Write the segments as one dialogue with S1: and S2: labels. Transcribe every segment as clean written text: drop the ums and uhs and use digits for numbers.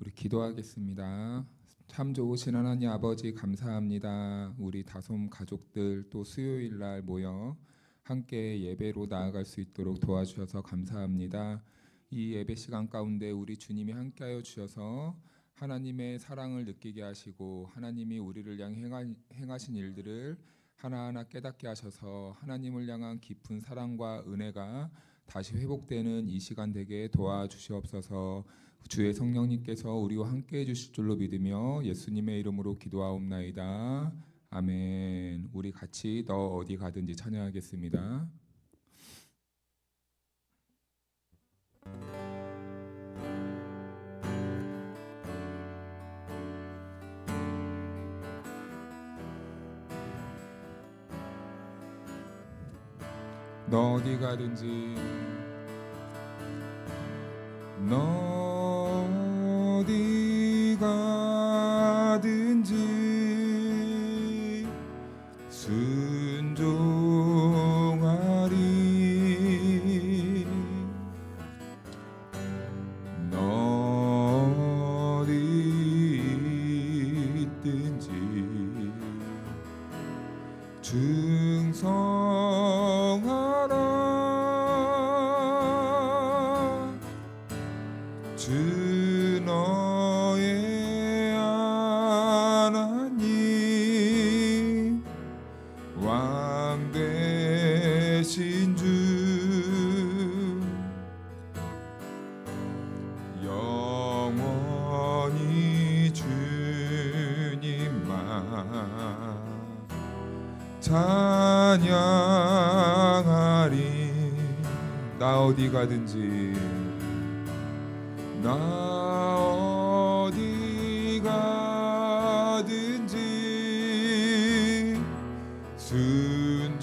S1: 우리 기도하겠습니다. 참 좋으신 하나님 아버지 감사합니다. 우리 다솜 가족들 또 수요일 날 모여 함께 예배로 나아갈 수 있도록 도와주셔서 감사합니다. 이 예배 시간 가운데 우리 주님이 함께하여 주셔서 하나님의 사랑을 느끼게 하시고 하나님이 우리를 향해 행하신 일들을 하나하나 깨닫게 하셔서 하나님을 향한 깊은 사랑과 은혜가 다시 회복되는 이 시간 되게 도와주시옵소서. 주의 성령님께서 우리와 함께해 주실 줄로 믿으며 예수님의 이름으로 기도하옵나이다. 아멘. 우리 같이 너 어디 가든지 찬양하겠습니다. 너 어디 가든지 너 어디 가든지 순종하리. 너 어디 있든지 충성하라. 주 너의 하나님 왕 되신 주 영원히 주님만 찬양하리. 나 어디 가든지 나 어디 가든지 순종하리.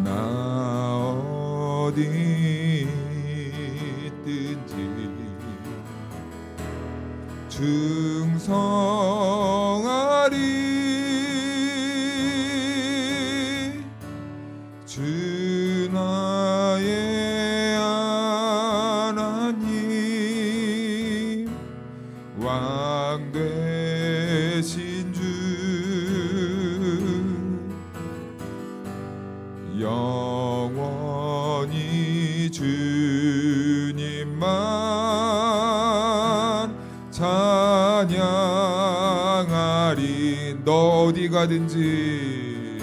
S1: 나 어디 있든지 충성하리. 주 나의 하나님 왕 되신 주 영원히 주님만 찬양하리. 너 어디 가든지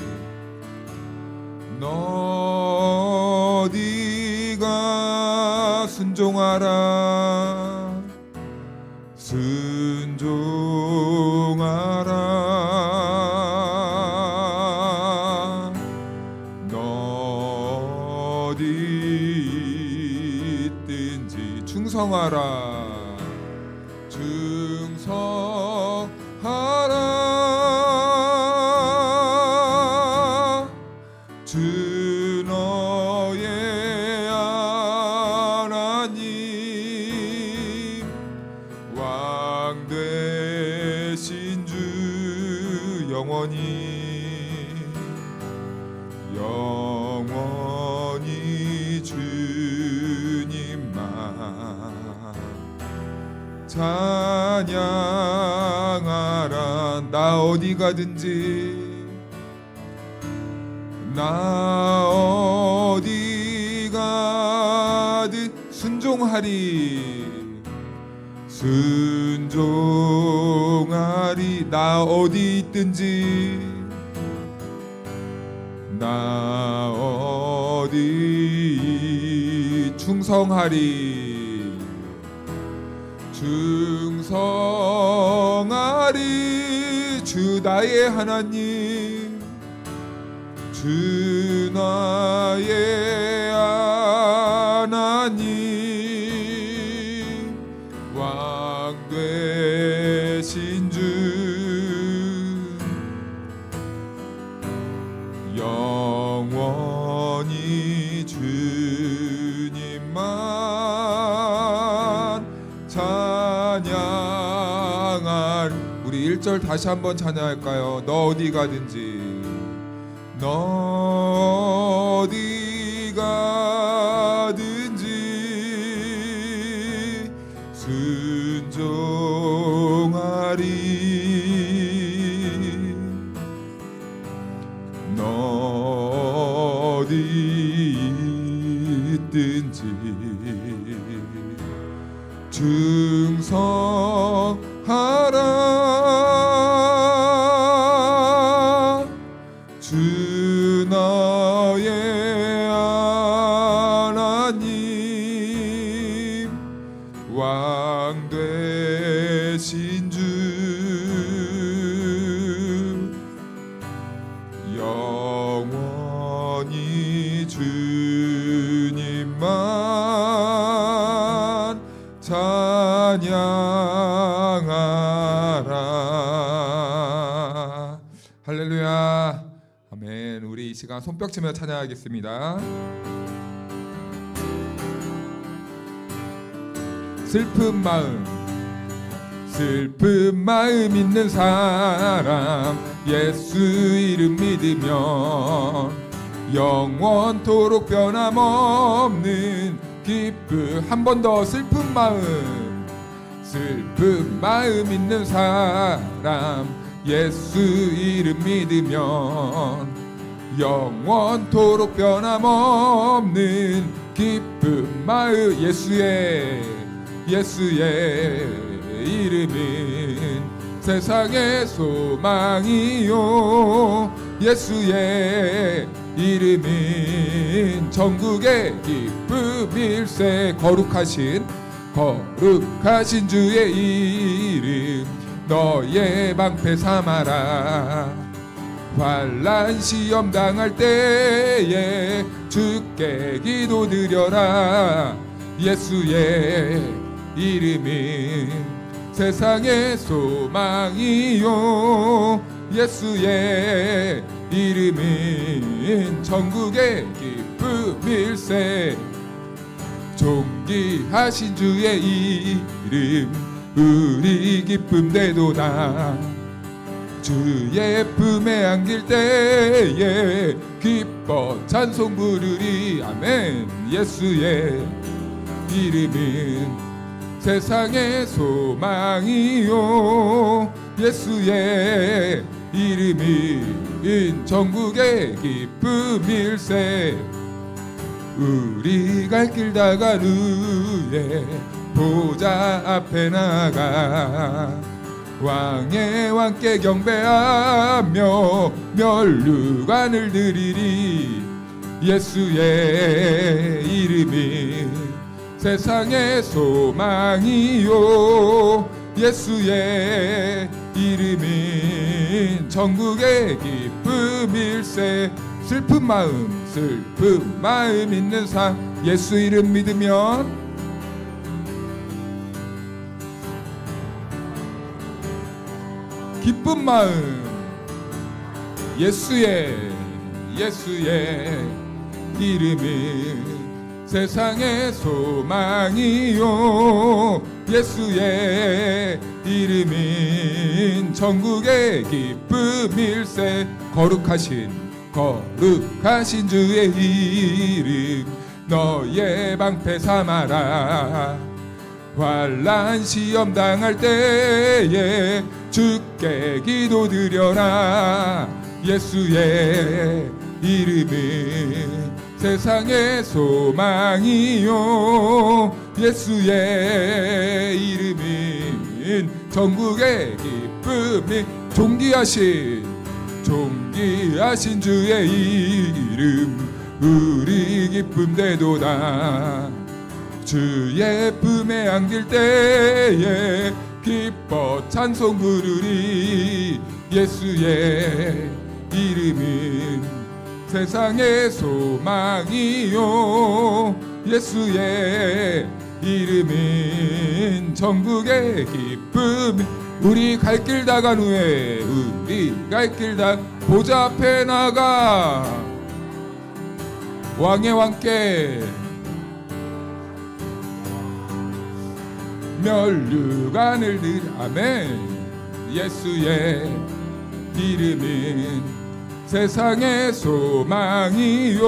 S1: 너 어디가 순종하라. 순종하라. 너 어디 있든지 충성하라. 충성하라. 주 너의 하나님 왕 되신 주 영원히 주님만 찬양하라. 나 어디 가든지 나 어디 가든 순종하리. 순종하리. 나 어디 있든지 나 어디 충성하리. 충성하리. 주 나의 하나님 주 나의 하나님 왕 되신 주 영원히 주님만 찬양할. 우리 1절 다시 한번 찬양할까요? 너 어디 가든지 너 어디 가 어디 있든지 충성하라. 주 나의 하나님 왕 되신 주 영원히 주님만 찬양하라. 할렐루야. 아멘. 우리 이 시간 손뼉 치며 찬양하겠습니다. 슬픈 마음 있는 사람 예수 이름 믿으면 영원토록 변함없는 기쁨. 한 번 더. 슬픈 마음 있는 사람 예수 이름 믿으면 영원토록 변함없는 기쁨. 마음. 예수의 이름은 세상의 소망이요 예수의 이름은 전국의 기쁨일세. 거룩하신 주의 이름 너의 방패 삼아라. 환난 시험 당할 때에 주께 기도드려라. 예수의 이름은 세상의 소망이요 예수의 이름은 전국의 기쁨일세. 존귀하신 주의 이름 우리 기쁨 되도다. 주의 품에 안길 때에 기뻐 찬송 부르리. 아멘. 예수의 이름은 세상의 소망이요 예수의 이름은 전국의 기쁨일세. 우리 갈 길 다간 후에 보좌 앞에 나가 왕의 왕께 경배하며 면류관을 드리리. 예수의 이름은 세상의 소망이요 예수의 이름은 전국의 기쁨일세. 슬픈 마음 있는 사람 예수 이름 믿으면 기쁜 마음. 예수의 이름은 세상의 소망이요 예수의 이름은 전국의 기쁨일세. 거룩하신 주의 이름 너의 방패 삼아라. 환난 시험 당할 때에 주께 기도드려라. 예수의 이름은 세상의 소망이요 예수의 이름은 전국의 기쁨이. 존귀하신 주의 이름 우리 기쁨 되도다. 주의 품에 안길 때에 기뻐 찬송 부르리. 예수의 이름은 세상의 소망이요 예수의 이름은 전국의 기쁨. 우리 갈 길 다 간 후에 보좌 앞에 나가 왕의 왕께 면류관을 드리. 아멘. 예수의 이름은 세상의 소망이요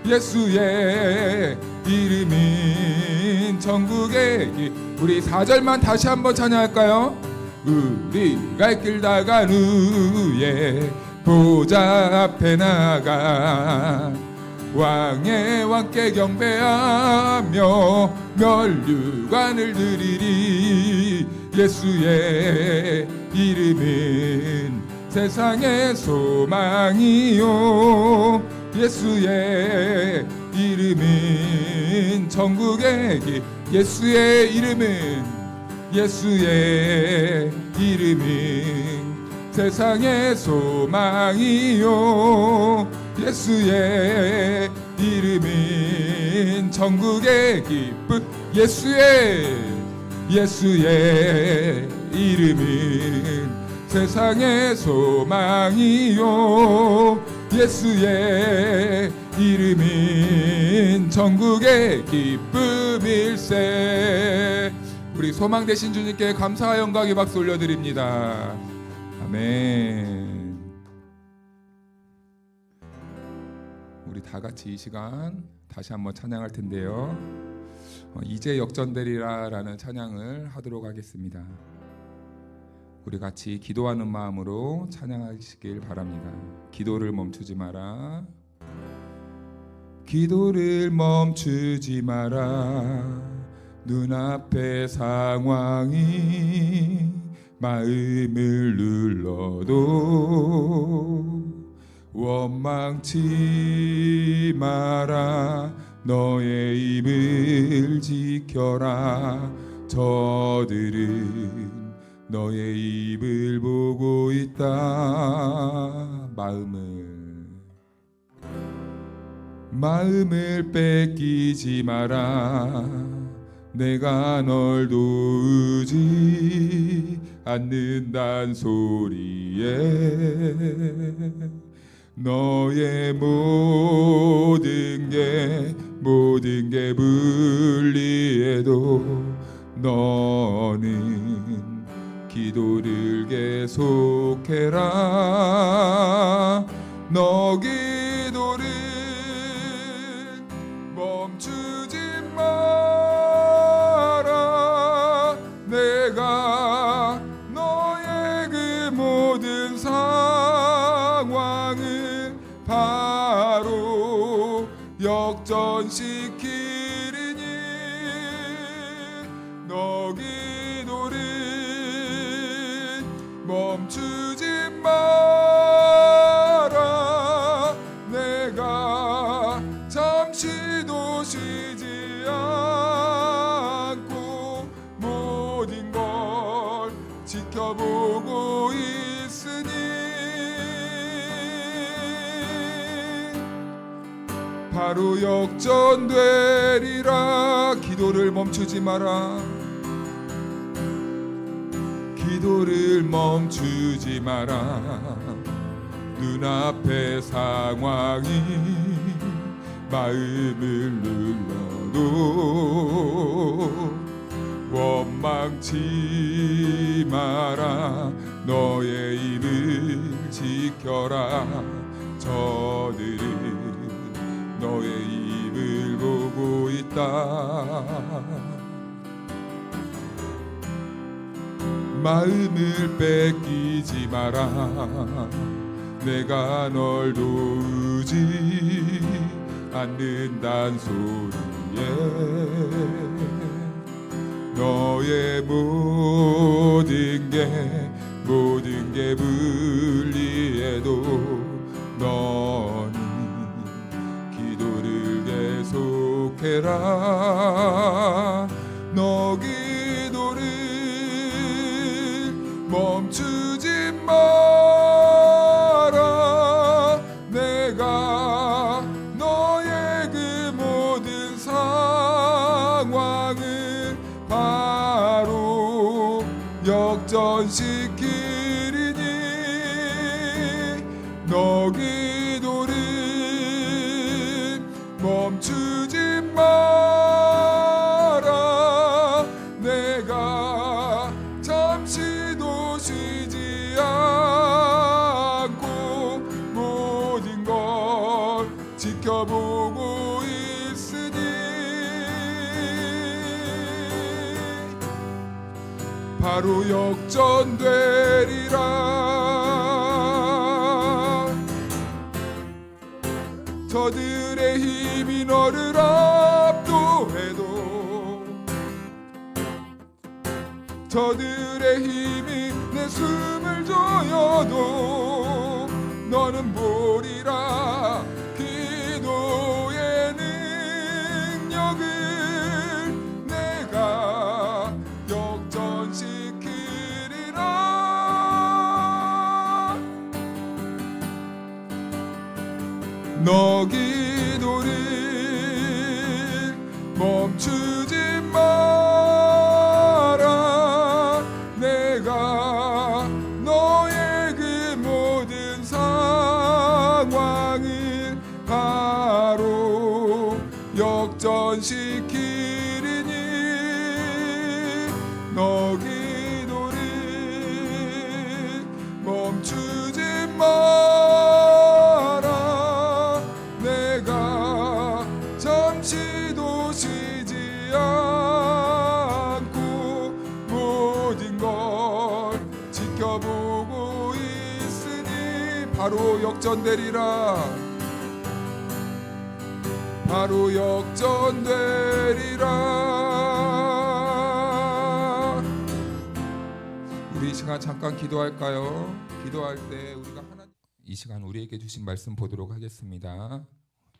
S1: 예수의 이름은 전국의 길. 우리 4절만 다시 한번 찬양할까요? 우리 갈 길 다 간 후에 보좌 앞에 나가 왕의 왕께 경배하며 면류관을 드리리. 예수의 이름은 세상의 소망이요, 예수의 이름은 천국의 길. 예수의 이름은 세상의 소망이요, 예수의 이름은 천국의 기쁨. 예수의 이름은 세상의 소망이요, 예수의 이름은 천국의 기쁨일세. 우리 소망 되신 주님께 감사와 영광의 박수 올려드립니다. 아멘. 우리 다 같이 이 시간 다시 한번 찬양할 텐데요, 이제 역전되리라 라는 찬양을 하도록 하겠습니다. 우리 같이 기도하는 마음으로 찬양하시길 바랍니다. 기도를 멈추지 마라. 기도를 멈추지 마라. 눈앞의 상황이 마음을 눌러도 원망치 마라. 너의 입을 지켜라. 저들은 너의 입을 보고 있다. 마음을 뺏기지 마라. 내가 널 도우지 않는단 소리에 너의 모든 게 불리해도 너는 기도를 계속해라. 너 기도를 멈추지 마라. 내가 너의 그 모든 상황을 바로 역전시키리니 너 기도를 멈추지 마라. 내가 잠시도 쉬지 않고 모든 걸 지켜보고 있으니 바로 역전되리라. 기도를 멈추지 마라. 기도를 멈추지 마라. 눈앞의 상황이 마음을 눌러도 원망치 마라. 너의 입을 지켜라. 저들은 너의 입을 보고 있다. 마음을 뺏기지 마라. 내가 널 도우지 않는단 소리에 너의 모든 게 불리해도 너는 기도를 계속해라. 너 기도를 멈추지 마라. 내가 너의 그 모든 상황을 바로 역전시키리니 너 기도를 멈추지 마라. 내가 잠시도 쉬지 않고 모든 걸 지켜보고 있으니 바로 역전되리라. 저들의 힘이 너를 압도해도 저들의 힘이 내 숨을 조여도 너는 보리라. 기도의 능력을 내가 역전시키리라. 너 기도를 멈추지 마라. 내가 너의 그 모든 상황을 바로 역전시키리니 너 기도를 멈추지 마라. 내가 잠시도 쉬지 않고 모든 걸 지켜보고 있으니 바로 역전되리라. 바로 역전되리라. 우리 이 시간 잠깐 기도할까요? 기도할 때 우리가 하나님 이 시간 우리에게 주신 말씀 보도록 하겠습니다.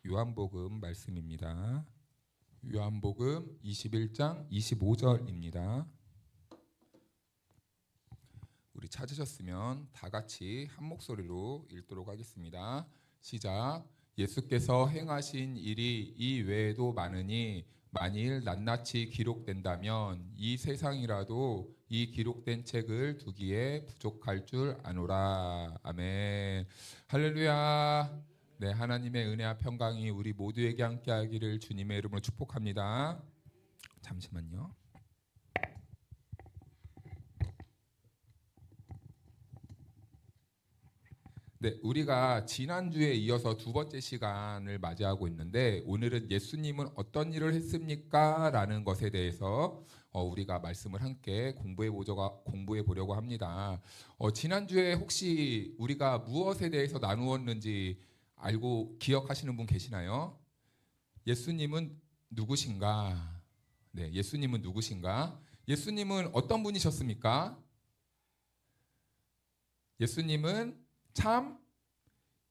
S1: 요한복음 말씀입니다. 요한복음 21장 25절입니다. 우리 찾으셨으면 다 같이 한 목소리로 읽도록 하겠습니다. 시작. 예수께서 행하신 일이 이 외에도 많으니 만일 낱낱이 기록된다면 이 세상이라도 이 기록된 책을 두기에 부족할 줄 아노라. 아멘. 할렐루야. 네, 하나님의 은혜와 평강이 우리 모두에게 함께하기를 주님의 이름으로 축복합니다. 잠시만요. 네, 우리가 지난주에 이어서 두 번째 시간을 맞이하고 있는데 오늘은 예수님은 어떤 일을 했습니까? 라는 것에 대해서 우리가 말씀을 함께 공부해 보려고 합니다. 지난주에 혹시 우리가 무엇에 대해서 나누었는지 알고 기억하시는 분 계시나요? 예수님은 누구신가? 네, 예수님은 누구신가? 예수님은 어떤 분이셨습니까? 예수님은 참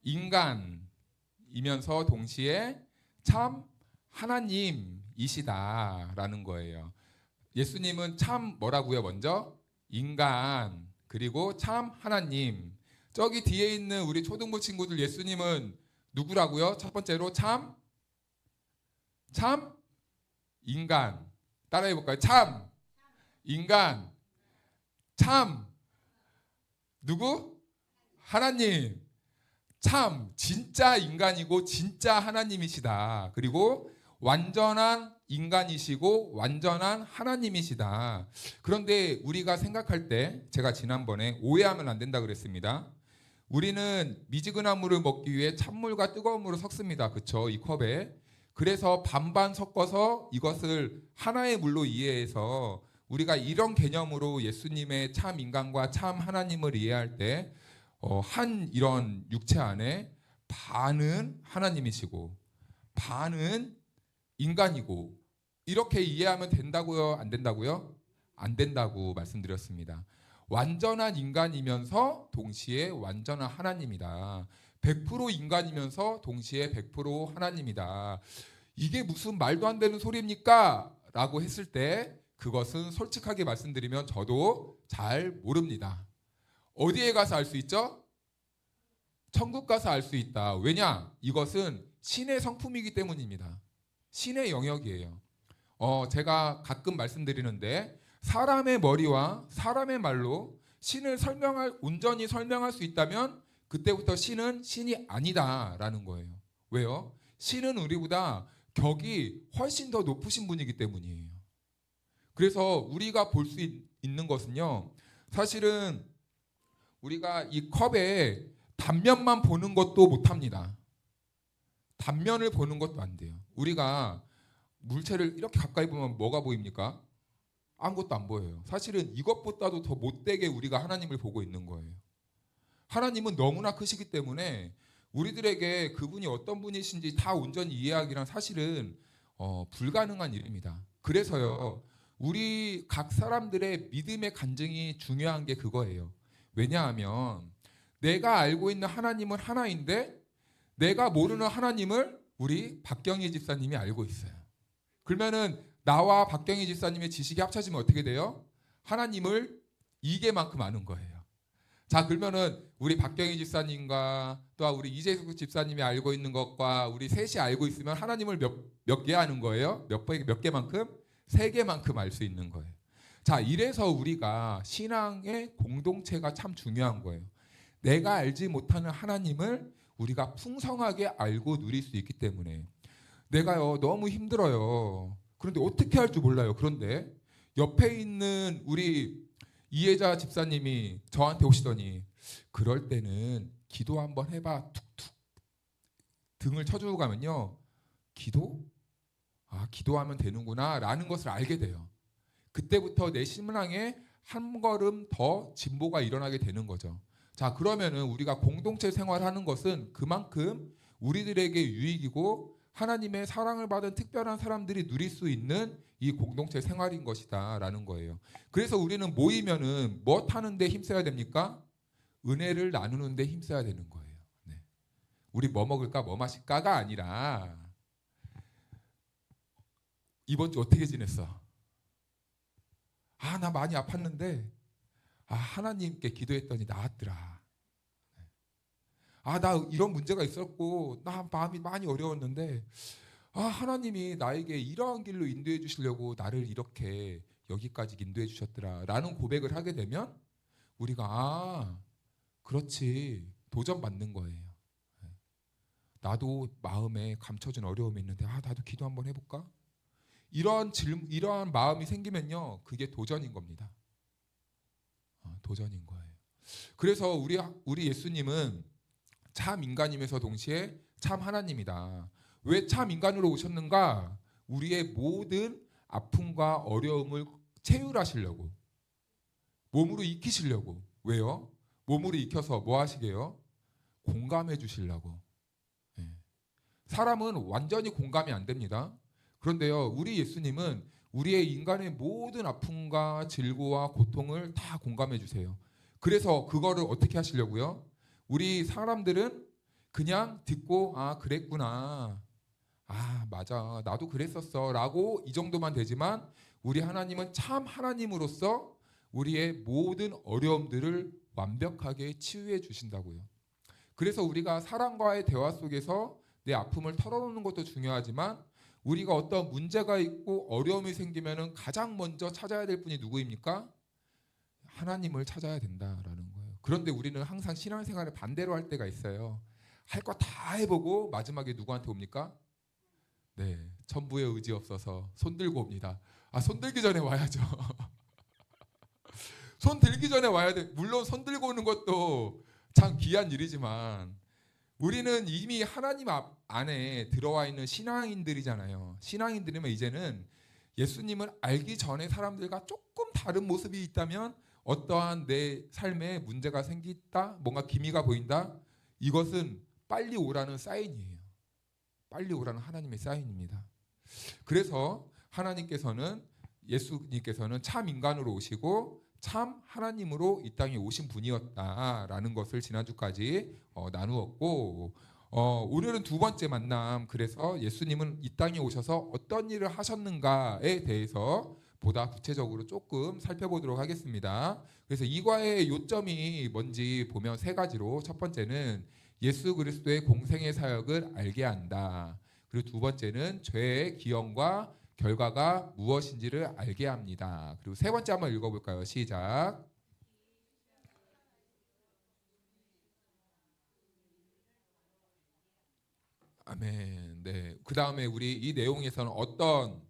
S1: 인간이면서 동시에 참 하나님이시다라는 거예요. 예수님은 참 뭐라고요? 먼저 인간 그리고 참 하나님. 저기 뒤에 있는 우리 초등부 친구들 예수님은 누구라고요? 첫 번째로 참 인간. 따라해 볼까요? 참 인간 참 누구? 하나님. 참 진짜 인간이고 진짜 하나님이시다. 그리고 완전한 인간이시고 완전한 하나님이시다. 그런데 우리가 생각할 때 제가 지난번에 오해하면 안 된다 그랬습니다. 우리는 미지근한 물을 먹기 위해 찬물과 뜨거운 물을 섞습니다. 그렇죠? 이 컵에. 그래서 반반 섞어서 이것을 하나의 물로 이해해서 우리가 이런 개념으로 예수님의 참 인간과 참 하나님을 이해할 때 한 이런 육체 안에 반은 하나님이시고 반은 인간이고 이렇게 이해하면 된다고요? 안 된다고요? 안 된다고 말씀드렸습니다. 완전한 인간이면서 동시에 완전한 하나님이다. 100% 인간이면서 동시에 100% 하나님이다. 이게 무슨 말도 안 되는 소리입니까? 라고 했을 때 그것은 솔직하게 말씀드리면 저도 잘 모릅니다. 어디에 가서 알 수 있죠? 천국 가서 알 수 있다. 왜냐? 이것은 신의 성품이기 때문입니다. 신의 영역이에요. 제가 가끔 말씀드리는데 사람의 머리와 사람의 말로 신을 온전히 설명할 수 있다면 그때부터 신은 신이 아니다라는 거예요. 왜요? 신은 우리보다 격이 훨씬 더 높으신 분이기 때문이에요. 그래서 우리가 볼 수 있는 것은요. 사실은 우리가 이 컵의 단면만 보는 것도 못합니다. 단면을 보는 것도 안 돼요. 우리가 물체를 이렇게 가까이 보면 뭐가 보입니까? 아무것도 안 보여요. 사실은 이것보다도 더 못되게 우리가 하나님을 보고 있는 거예요. 하나님은 너무나 크시기 때문에 우리들에게 그분이 어떤 분이신지 다 온전히 이해하기란 사실은 불가능한 일입니다. 그래서요, 우리 각 사람들의 믿음의 간증이 중요한 게 그거예요. 왜냐하면 내가 알고 있는 하나님은 하나인데 내가 모르는 하나님을 우리 박경희 집사님이 알고 있어요. 그러면은 나와 박경희 집사님의 지식이 합쳐지면 어떻게 돼요? 하나님을 2개만큼 아는 거예요. 자, 그러면은 우리 박경희 집사님과 또 우리 이재숙 집사님이 알고 있는 것과 우리 셋이 알고 있으면 하나님을 몇 개 아는 거예요? 몇 개만큼? 3개만큼 알 수 있는 거예요. 자, 이래서 우리가 신앙의 공동체가 참 중요한 거예요. 내가 알지 못하는 하나님을 우리가 풍성하게 알고 누릴 수 있기 때문에. 내가요, 너무 힘들어요. 그런데 어떻게 할 줄 몰라요. 그런데 옆에 있는 우리 이혜자 집사님이 저한테 오시더니 그럴 때는 기도 한번 해봐. 툭툭 등을 쳐주고 가면요, 기도? 아, 기도하면 되는구나 라는 것을 알게 돼요. 그때부터 내 신앙에 한 걸음 더 진보가 일어나게 되는 거죠. 자, 그러면은 우리가 공동체 생활하는 것은 그만큼 우리들에게 유익이고 하나님의 사랑을 받은 특별한 사람들이 누릴 수 있는 이 공동체 생활인 것이다 라는 거예요. 그래서 우리는 모이면은 뭐 하는데 힘써야 됩니까? 은혜를 나누는 데 힘써야 되는 거예요. 네. 우리 뭐 먹을까 뭐 마실까가 아니라 이번 주 어떻게 지냈어? 아, 나 많이 아팠는데 하나님께 기도했더니 나았더라. 나 이런 문제가 있었고 나 마음이 많이 어려웠는데 하나님이 나에게 이러한 길로 인도해 주시려고 나를 이렇게 여기까지 인도해 주셨더라 라는 고백을 하게 되면 우리가 그렇지, 도전받는 거예요. 나도 마음에 감춰진 어려움이 있는데 나도 기도 한번 해볼까? 이러한 마음이 생기면요, 그게 도전인 겁니다. 도전인 거예요. 그래서 우리 예수님은 참 인간이면서 동시에 참 하나님이다. 왜 참 인간으로 오셨는가? 우리의 모든 아픔과 어려움을 체휼하시려고, 몸으로 익히시려고. 왜요? 몸으로 익혀서 뭐 하시게요? 공감해 주시려고. 사람은 완전히 공감이 안 됩니다. 그런데요, 우리 예수님은 우리의 인간의 모든 아픔과 질고와 고통을 다 공감해 주세요. 그래서 그거를 어떻게 하시려고요? 우리 사람들은 그냥 듣고 그랬구나, 맞아, 나도 그랬었어 라고 이 정도만 되지만 우리 하나님은 참 하나님으로서 우리의 모든 어려움들을 완벽하게 치유해 주신다고요. 그래서 우리가 사람과의 대화 속에서 내 아픔을 털어놓는 것도 중요하지만 우리가 어떤 문제가 있고 어려움이 생기면 가장 먼저 찾아야 될 분이 누구입니까? 하나님을 찾아야 된다라는 거예요. 그런데 우리는 항상 신앙생활을 반대로 할 때가 있어요. 할 거 다 해보고 마지막에 누구한테 옵니까? 네, 천부의 의지 없어서 손 들고 옵니다. 손 들기 전에 와야죠. 손 들기 전에 와야 돼. 물론 손 들고 오는 것도 참 귀한 일이지만 우리는 이미 하나님 안에 들어와 있는 신앙인들이잖아요. 신앙인들이면 이제는 예수님을 알기 전에 사람들과 조금 다른 모습이 있다면 어떠한 내 삶에 문제가 생겼다, 뭔가 기미가 보인다, 이것은 빨리 오라는 사인이에요. 빨리 오라는 하나님의 사인입니다. 그래서 예수님께서는 참 인간으로 오시고 참 하나님으로 이 땅에 오신 분이었다라는 것을 지난주까지 나누었고, 오늘은 두 번째 만남, 그래서 예수님은 이 땅에 오셔서 어떤 일을 하셨는가에 대해서 보다 구체적으로 조금 살펴보도록 하겠습니다. 그래서 이과의 요점이 뭔지 보면 3가지로, 첫 번째는 예수 그리스도의 공생의 사역을 알게 한다. 그리고 두 번째는 죄의 기원과 결과가 무엇인지를 알게 합니다. 그리고 세 번째 한번 읽어볼까요? 시작. 아멘. 네. 그 다음에 우리 이 내용에서는 어떤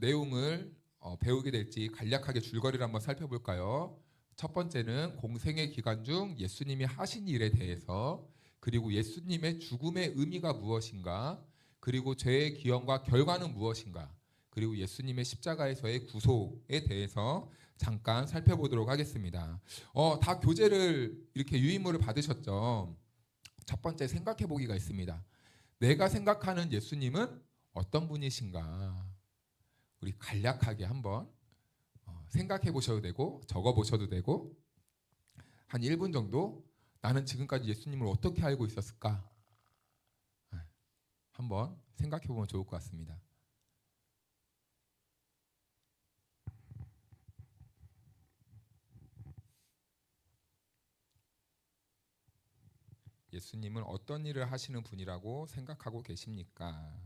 S1: 내용을 배우게 될지 간략하게 줄거리를 한번 살펴볼까요? 첫 번째는 공생의 기간 중 예수님이 하신 일에 대해서, 그리고 예수님의 죽음의 의미가 무엇인가, 그리고 죄의 기원과 결과는 무엇인가, 그리고 예수님의 십자가에서의 구속에 대해서 잠깐 살펴보도록 하겠습니다. 다 교재를 이렇게 유인물을 받으셨죠? 첫 번째 생각해 보기가 있습니다. 내가 생각하는 예수님은 어떤 분이신가? 우리 간략하게 한번 생각해 보셔도 되고 적어 보셔도 되고 한 1분 정도 나는 지금까지 예수님을 어떻게 알고 있었을까? 한번 생각해 보면 좋을 것 같습니다. 예수님은 어떤 일을 하시는 분이라고 생각하고 계십니까?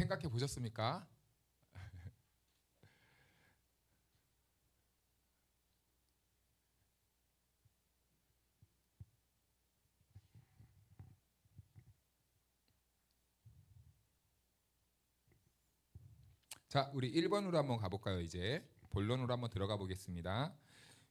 S1: 생각해 보셨습니까? 자, 우리 1번으로 한번 가볼까요? 이제 본론으로 한번 들어가 보겠습니다.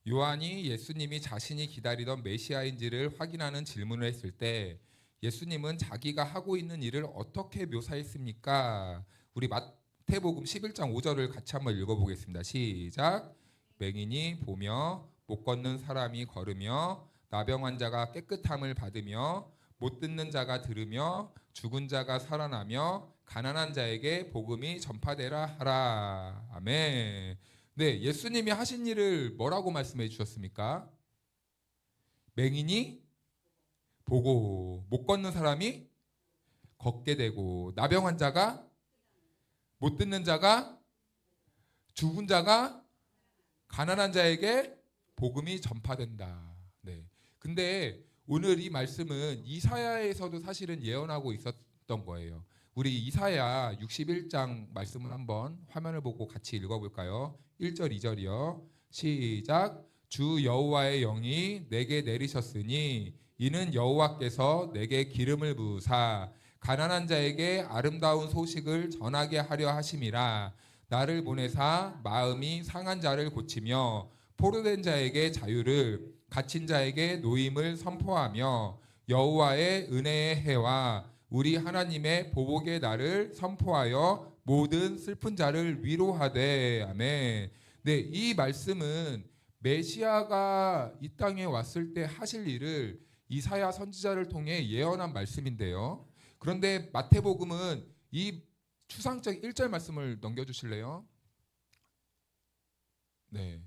S1: 요한이 예수님이 자신이 기다리던 메시아인지를 확인하는 질문을 했을 때 예수님은 자기가 하고 있는 일을 어떻게 묘사했습니까? 우리 마태복음 11장 5절을 같이 한번 읽어보겠습니다. 시작. 맹인이 보며 못 걷는 사람이 걸으며 나병 환자가 깨끗함을 받으며 못 듣는 자가 들으며 죽은 자가 살아나며 가난한 자에게 복음이 전파되라 하라. 아멘. 네, 예수님이 하신 일을 뭐라고 말씀해 주셨습니까? 맹인이 보고 못 걷는 사람이 걷게 되고 나병 환자가 못 듣는 자가 죽은 자가 가난한 자에게 복음이 전파된다. 네. 근데 오늘 이 말씀은 이사야에서도 사실은 예언하고 있었던 거예요. 우리 이사야 61장 말씀을 한번 화면을 보고 같이 읽어볼까요? 1절 2절이요. 시작. 주 여호와의 영이 내게 내리셨으니 이는 여호와께서 내게 기름을 부으사 가난한 자에게 아름다운 소식을 전하게 하려 하심이라. 나를 보내사 마음이 상한 자를 고치며 포로된 자에게 자유를 갇힌 자에게 노임을 선포하며 여호와의 은혜의 해와 우리 하나님의 보복의 날을 선포하여 모든 슬픈 자를 위로하되. 아멘. 네, 이 말씀은 메시아가 이 땅에 왔을 때 하실 일을 이사야 선지자를 통해 예언한 말씀인데요. 그런데 마태복음은 이 추상적 1절 말씀을 넘겨주실래요? 네.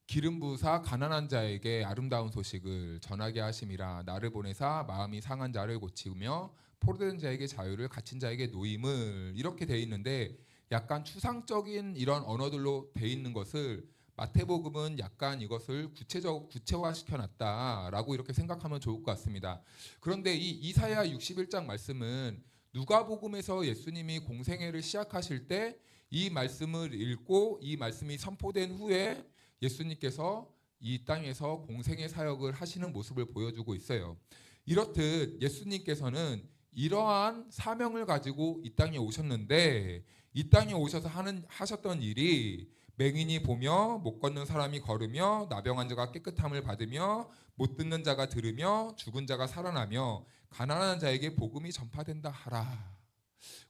S1: 기름 부으사 가난한 자에게 아름다운 소식을 전하게 하심이라. 나를 보내사 마음이 상한 자를 고치며 포로된 자에게 자유를 갇힌 자에게 노임을. 이렇게 돼 있는데 약간 추상적인 이런 언어들로 돼 있는 것을 마태복음은 약간 이것을 구체화시켜 놨다라고 이렇게 생각하면 좋을 것 같습니다. 그런데 이 이사야 61장 말씀은 누가복음에서 예수님이 공생애를 시작하실 때 이 말씀을 읽고 이 말씀이 선포된 후에 예수님께서 이 땅에서 공생의 사역을 하시는 모습을 보여주고 있어요. 이렇듯 예수님께서는 이러한 사명을 가지고 이 땅에 오셨는데 이 땅에 오셔서 하셨던 일이 맹인이 보며 못 걷는 사람이 걸으며 나병 환자가 깨끗함을 받으며 못 듣는 자가 들으며 죽은 자가 살아나며 가난한 자에게 복음이 전파된다 하라.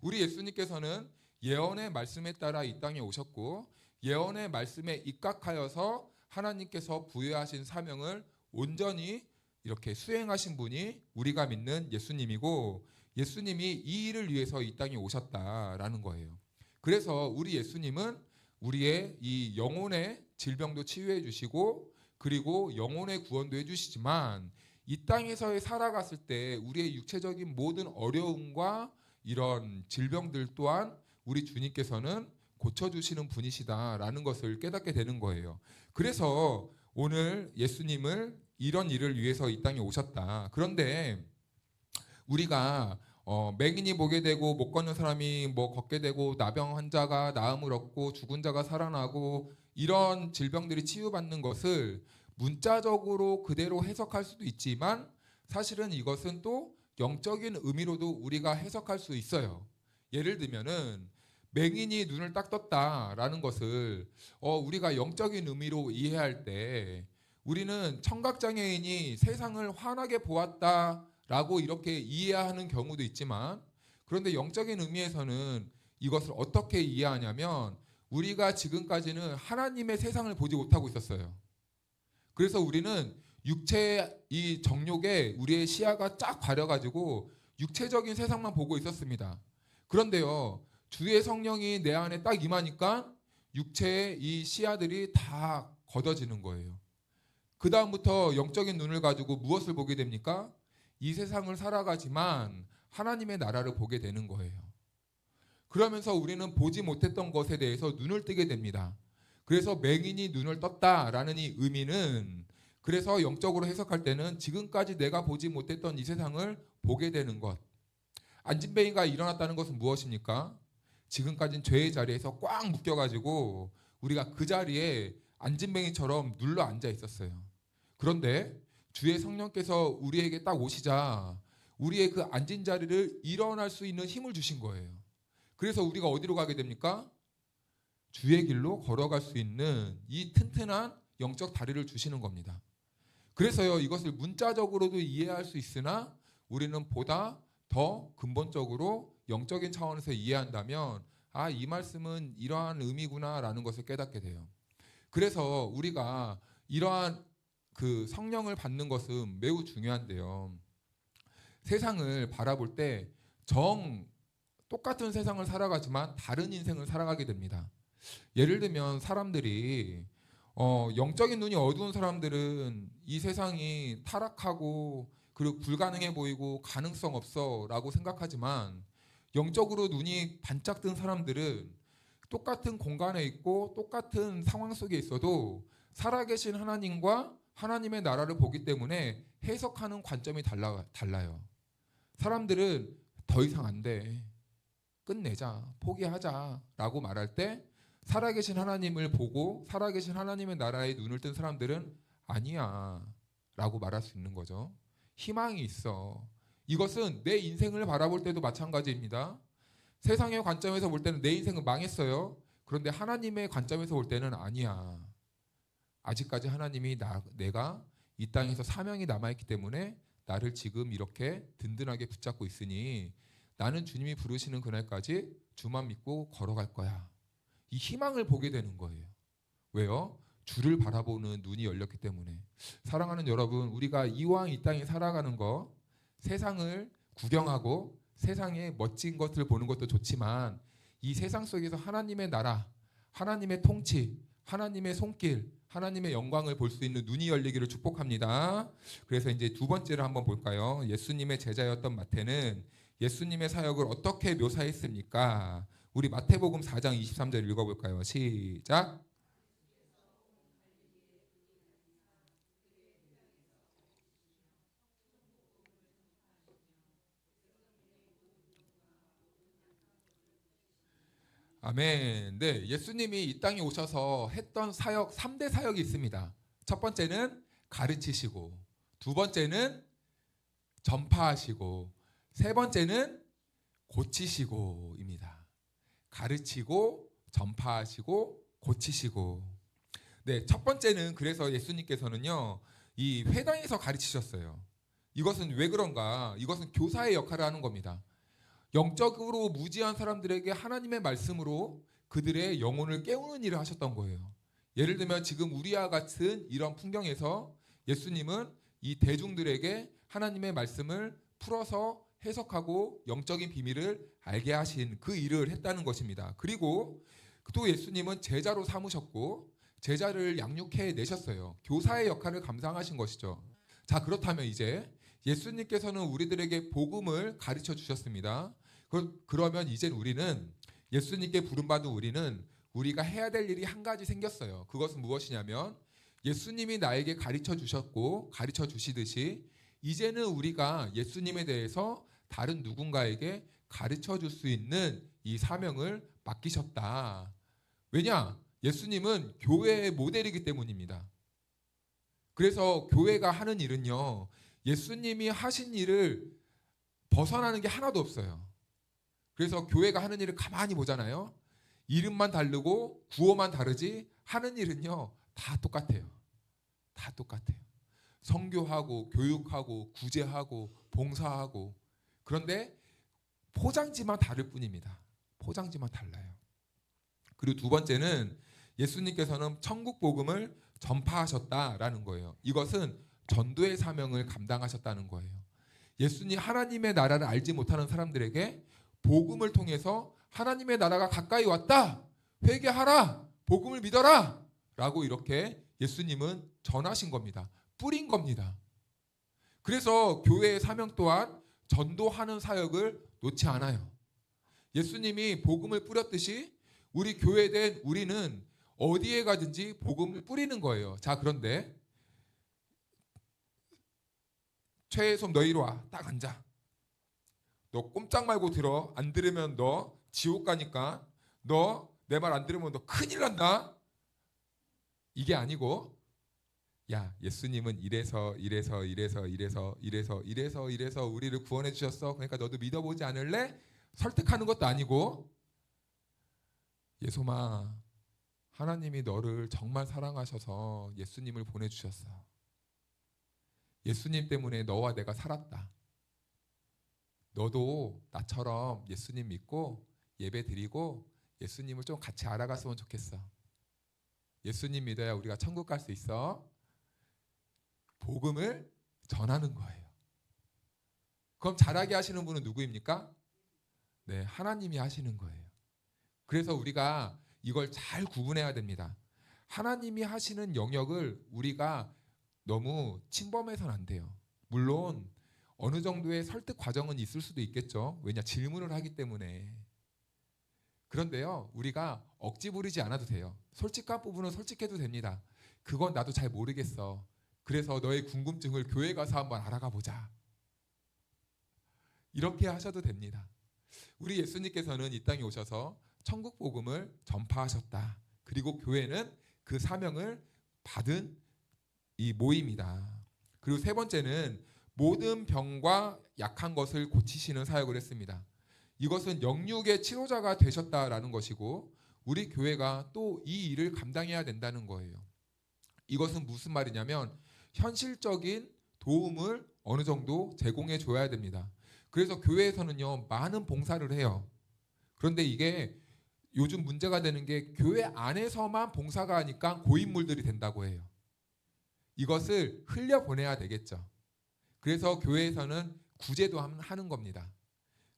S1: 우리 예수님께서는 예언의 말씀에 따라 이 땅에 오셨고 예언의 말씀에 입각하여서 하나님께서 부여하신 사명을 온전히 이렇게 수행하신 분이 우리가 믿는 예수님이고 예수님이 이 일을 위해서 이 땅에 오셨다라는 거예요. 그래서 우리 예수님은 우리의 이 영혼의 질병도 치유해 주시고 그리고 영혼의 구원도 해주시지만 이 땅에서의 살아갔을 때 우리의 육체적인 모든 어려움과 이런 질병들 또한 우리 주님께서는 고쳐주시는 분이시다라는 것을 깨닫게 되는 거예요. 그래서 오늘 예수님을 이런 일을 위해서 이 땅에 오셨다. 그런데 우리가 맹인이 보게 되고 못 걷는 사람이 뭐 걷게 되고 나병 환자가 나음을 얻고 죽은 자가 살아나고 이런 질병들이 치유받는 것을 문자적으로 그대로 해석할 수도 있지만 사실은 이것은 또 영적인 의미로도 우리가 해석할 수 있어요. 예를 들면은 맹인이 눈을 딱 떴다라는 것을 우리가 영적인 의미로 이해할 때 우리는 청각장애인이 세상을 환하게 보았다라고 이렇게 이해하는 경우도 있지만, 그런데 영적인 의미에서는 이것을 어떻게 이해하냐면 우리가 지금까지는 하나님의 세상을 보지 못하고 있었어요. 그래서 우리는 육체의 이 정욕에 우리의 시야가 쫙 가려가지고 육체적인 세상만 보고 있었습니다. 그런데요, 주의 성령이 내 안에 딱 임하니까 육체의 이 시야들이 다 걷어지는 거예요. 그 다음부터 영적인 눈을 가지고 무엇을 보게 됩니까? 이 세상을 살아가지만 하나님의 나라를 보게 되는 거예요. 그러면서 우리는 보지 못했던 것에 대해서 눈을 뜨게 됩니다. 그래서 맹인이 눈을 떴다라는 이 의미는, 그래서 영적으로 해석할 때는 지금까지 내가 보지 못했던 이 세상을 보게 되는 것. 안진뱅이가 일어났다는 것은 무엇입니까? 지금까지는 죄의 자리에서 꽉 묶여가지고 우리가 그 자리에 안진뱅이처럼 눌러 앉아 있었어요. 그런데 주의 성령께서 우리에게 딱 오시자 우리의 그 앉은 자리를 일어날 수 있는 힘을 주신 거예요. 그래서 우리가 어디로 가게 됩니까? 주의 길로 걸어갈 수 있는 이 튼튼한 영적 다리를 주시는 겁니다. 그래서요, 이것을 문자적으로도 이해할 수 있으나 우리는 보다 더 근본적으로 영적인 차원에서 이해한다면 이 말씀은 이러한 의미구나라는 것을 깨닫게 돼요. 그래서 우리가 이러한 그 성령을 받는 것은 매우 중요한데요. 세상을 바라볼 때 똑같은 세상을 살아가지만 다른 인생을 살아가게 됩니다. 예를 들면 사람들이 영적인 눈이 어두운 사람들은 이 세상이 타락하고 그리고 불가능해 보이고 가능성 없어 라고 생각하지만, 영적으로 눈이 반짝 뜬 사람들은 똑같은 공간에 있고 똑같은 상황 속에 있어도 살아계신 하나님과 하나님의 나라를 보기 때문에 해석하는 관점이 달라요. 사람들은 더 이상 안 돼, 끝내자, 포기하자 라고 말할 때, 살아계신 하나님을 보고 살아계신 하나님의 나라에 눈을 뜬 사람들은 아니야 라고 말할 수 있는 거죠. 희망이 있어. 이것은 내 인생을 바라볼 때도 마찬가지입니다. 세상의 관점에서 볼 때는 내 인생은 망했어요. 그런데 하나님의 관점에서 볼 때는 아니야. 아직까지 하나님이 내가 이 땅에서 사명이 남아있기 때문에 나를 지금 이렇게 든든하게 붙잡고 있으니 나는 주님이 부르시는 그날까지 주만 믿고 걸어갈 거야. 이 희망을 보게 되는 거예요. 왜요? 주를 바라보는 눈이 열렸기 때문에. 사랑하는 여러분, 우리가 이왕 이 땅에 살아가는 거, 세상을 구경하고 세상의 멋진 것을 보는 것도 좋지만 이 세상 속에서 하나님의 나라, 하나님의 통치, 하나님의 손길, 하나님의 영광을 볼 수 있는 눈이 열리기를 축복합니다. 그래서 이제 두 번째를 한번 볼까요? 예수님의 제자였던 마태는 예수님의 사역을 어떻게 묘사했습니까? 우리 마태복음 4장 23절 읽어볼까요? 시작. 아멘. 네, 예수님이 이 땅에 오셔서 했던 사역 3대 사역이 있습니다. 첫 번째는 가르치시고, 두 번째는 전파하시고, 세 번째는 고치시고입니다. 가르치고, 전파하시고, 고치시고. 네, 첫 번째는 그래서 예수님께서는요, 이 회당에서 가르치셨어요. 이것은 왜 그런가? 이것은 교사의 역할을 하는 겁니다. 영적으로 무지한 사람들에게 하나님의 말씀으로 그들의 영혼을 깨우는 일을 하셨던 거예요. 예를 들면 지금 우리와 같은 이런 풍경에서 예수님은 이 대중들에게 하나님의 말씀을 풀어서 해석하고 영적인 비밀을 알게 하신 그 일을 했다는 것입니다. 그리고 또 예수님은 제자로 삼으셨고 제자를 양육해 내셨어요. 교사의 역할을 감당하신 것이죠. 자, 그렇다면 이제 예수님께서는 우리들에게 복음을 가르쳐 주셨습니다. 그러면 이제 우리는 예수님께 부름받은 우리는 우리가 해야 될 일이 한 가지 생겼어요. 그것은 무엇이냐면 예수님이 나에게 가르쳐 주셨고 가르쳐 주시듯이 이제는 우리가 예수님에 대해서 다른 누군가에게 가르쳐 줄 수 있는 이 사명을 맡기셨다. 왜냐? 예수님은 교회의 모델이기 때문입니다. 그래서 교회가 하는 일은요, 예수님이 하신 일을
S2: 벗어나는 게 하나도 없어요. 그래서 교회가 하는 일을 가만히 보잖아요. 이름만 다르고 구호만 다르지 하는 일은요 다 똑같아요. 다 똑같아요. 선교하고 교육하고 구제하고 봉사하고, 그런데 포장지만 다를 뿐입니다. 포장지만 달라요. 그리고 두 번째는 예수님께서는 천국 복음을 전파하셨다라는 거예요. 이것은 전도의 사명을 감당하셨다는 거예요. 예수님 하나님의 나라를 알지 못하는 사람들에게 복음을 통해서 하나님의 나라가 가까이 왔다, 회개하라, 복음을 믿어라 라고 이렇게 예수님은 전하신 겁니다. 뿌린 겁니다. 그래서 교회의 사명 또한 전도하는 사역을 놓지 않아요. 예수님이 복음을 뿌렸듯이 우리 교회된 우리는 어디에 가든지 복음을 뿌리는 거예요. 자, 그런데 최혜솜 너 이리 와. 딱 앉아. 너 꼼짝 말고 들어. 안 들으면 너 지옥 가니까. 너 내 말 안 들으면 너 큰일 난다. 이게 아니고, 야, 예수님은 이래서 우리를 구원해 주셨어. 그러니까 너도 믿어보지 않을래? 설득하는 것도 아니고, 예솜아, 하나님이 너를 정말 사랑하셔서 예수님을 보내주셨어. 예수님 때문에 너와 내가 살았다. 너도 나처럼 예수님 믿고 예배 드리고 예수님을 좀 같이 알아갔으면 좋겠어. 예수님 믿어야 우리가 천국 갈 수 있어. 복음을 전하는 거예요. 그럼 잘하게 하시는 분은 누구입니까? 네, 하나님이 하시는 거예요. 그래서 우리가 이걸 잘 구분해야 됩니다. 하나님이 하시는 영역을 우리가 너무 침범해서는 안 돼요. 물론 어느 정도의 설득 과정은 있을 수도 있겠죠. 왜냐, 질문을 하기 때문에. 그런데요, 우리가 억지 부리지 않아도 돼요. 솔직한 부분은 솔직해도 됩니다. 그건 나도 잘 모르겠어. 그래서 너의 궁금증을 교회 가서 한번 알아가 보자. 이렇게 하셔도 됩니다. 우리 예수님께서는 이 땅에 오셔서 천국 복음을 전파하셨다. 그리고 교회는 그 사명을 받은 이 모임이다. 그리고 세 번째는 모든 병과 약한 것을 고치시는 사역을 했습니다. 이것은 영육의 치료자가 되셨다라는 것이고, 우리 교회가 또 이 일을 감당해야 된다는 거예요. 이것은 무슨 말이냐면 현실적인 도움을 어느 정도 제공해 줘야 됩니다. 그래서 교회에서는요 많은 봉사를 해요. 그런데 이게 요즘 문제가 되는 게 교회 안에서만 봉사가 하니까 고인물들이 된다고 해요. 이것을 흘려보내야 되겠죠. 그래서 교회에서는 구제도 하는 겁니다.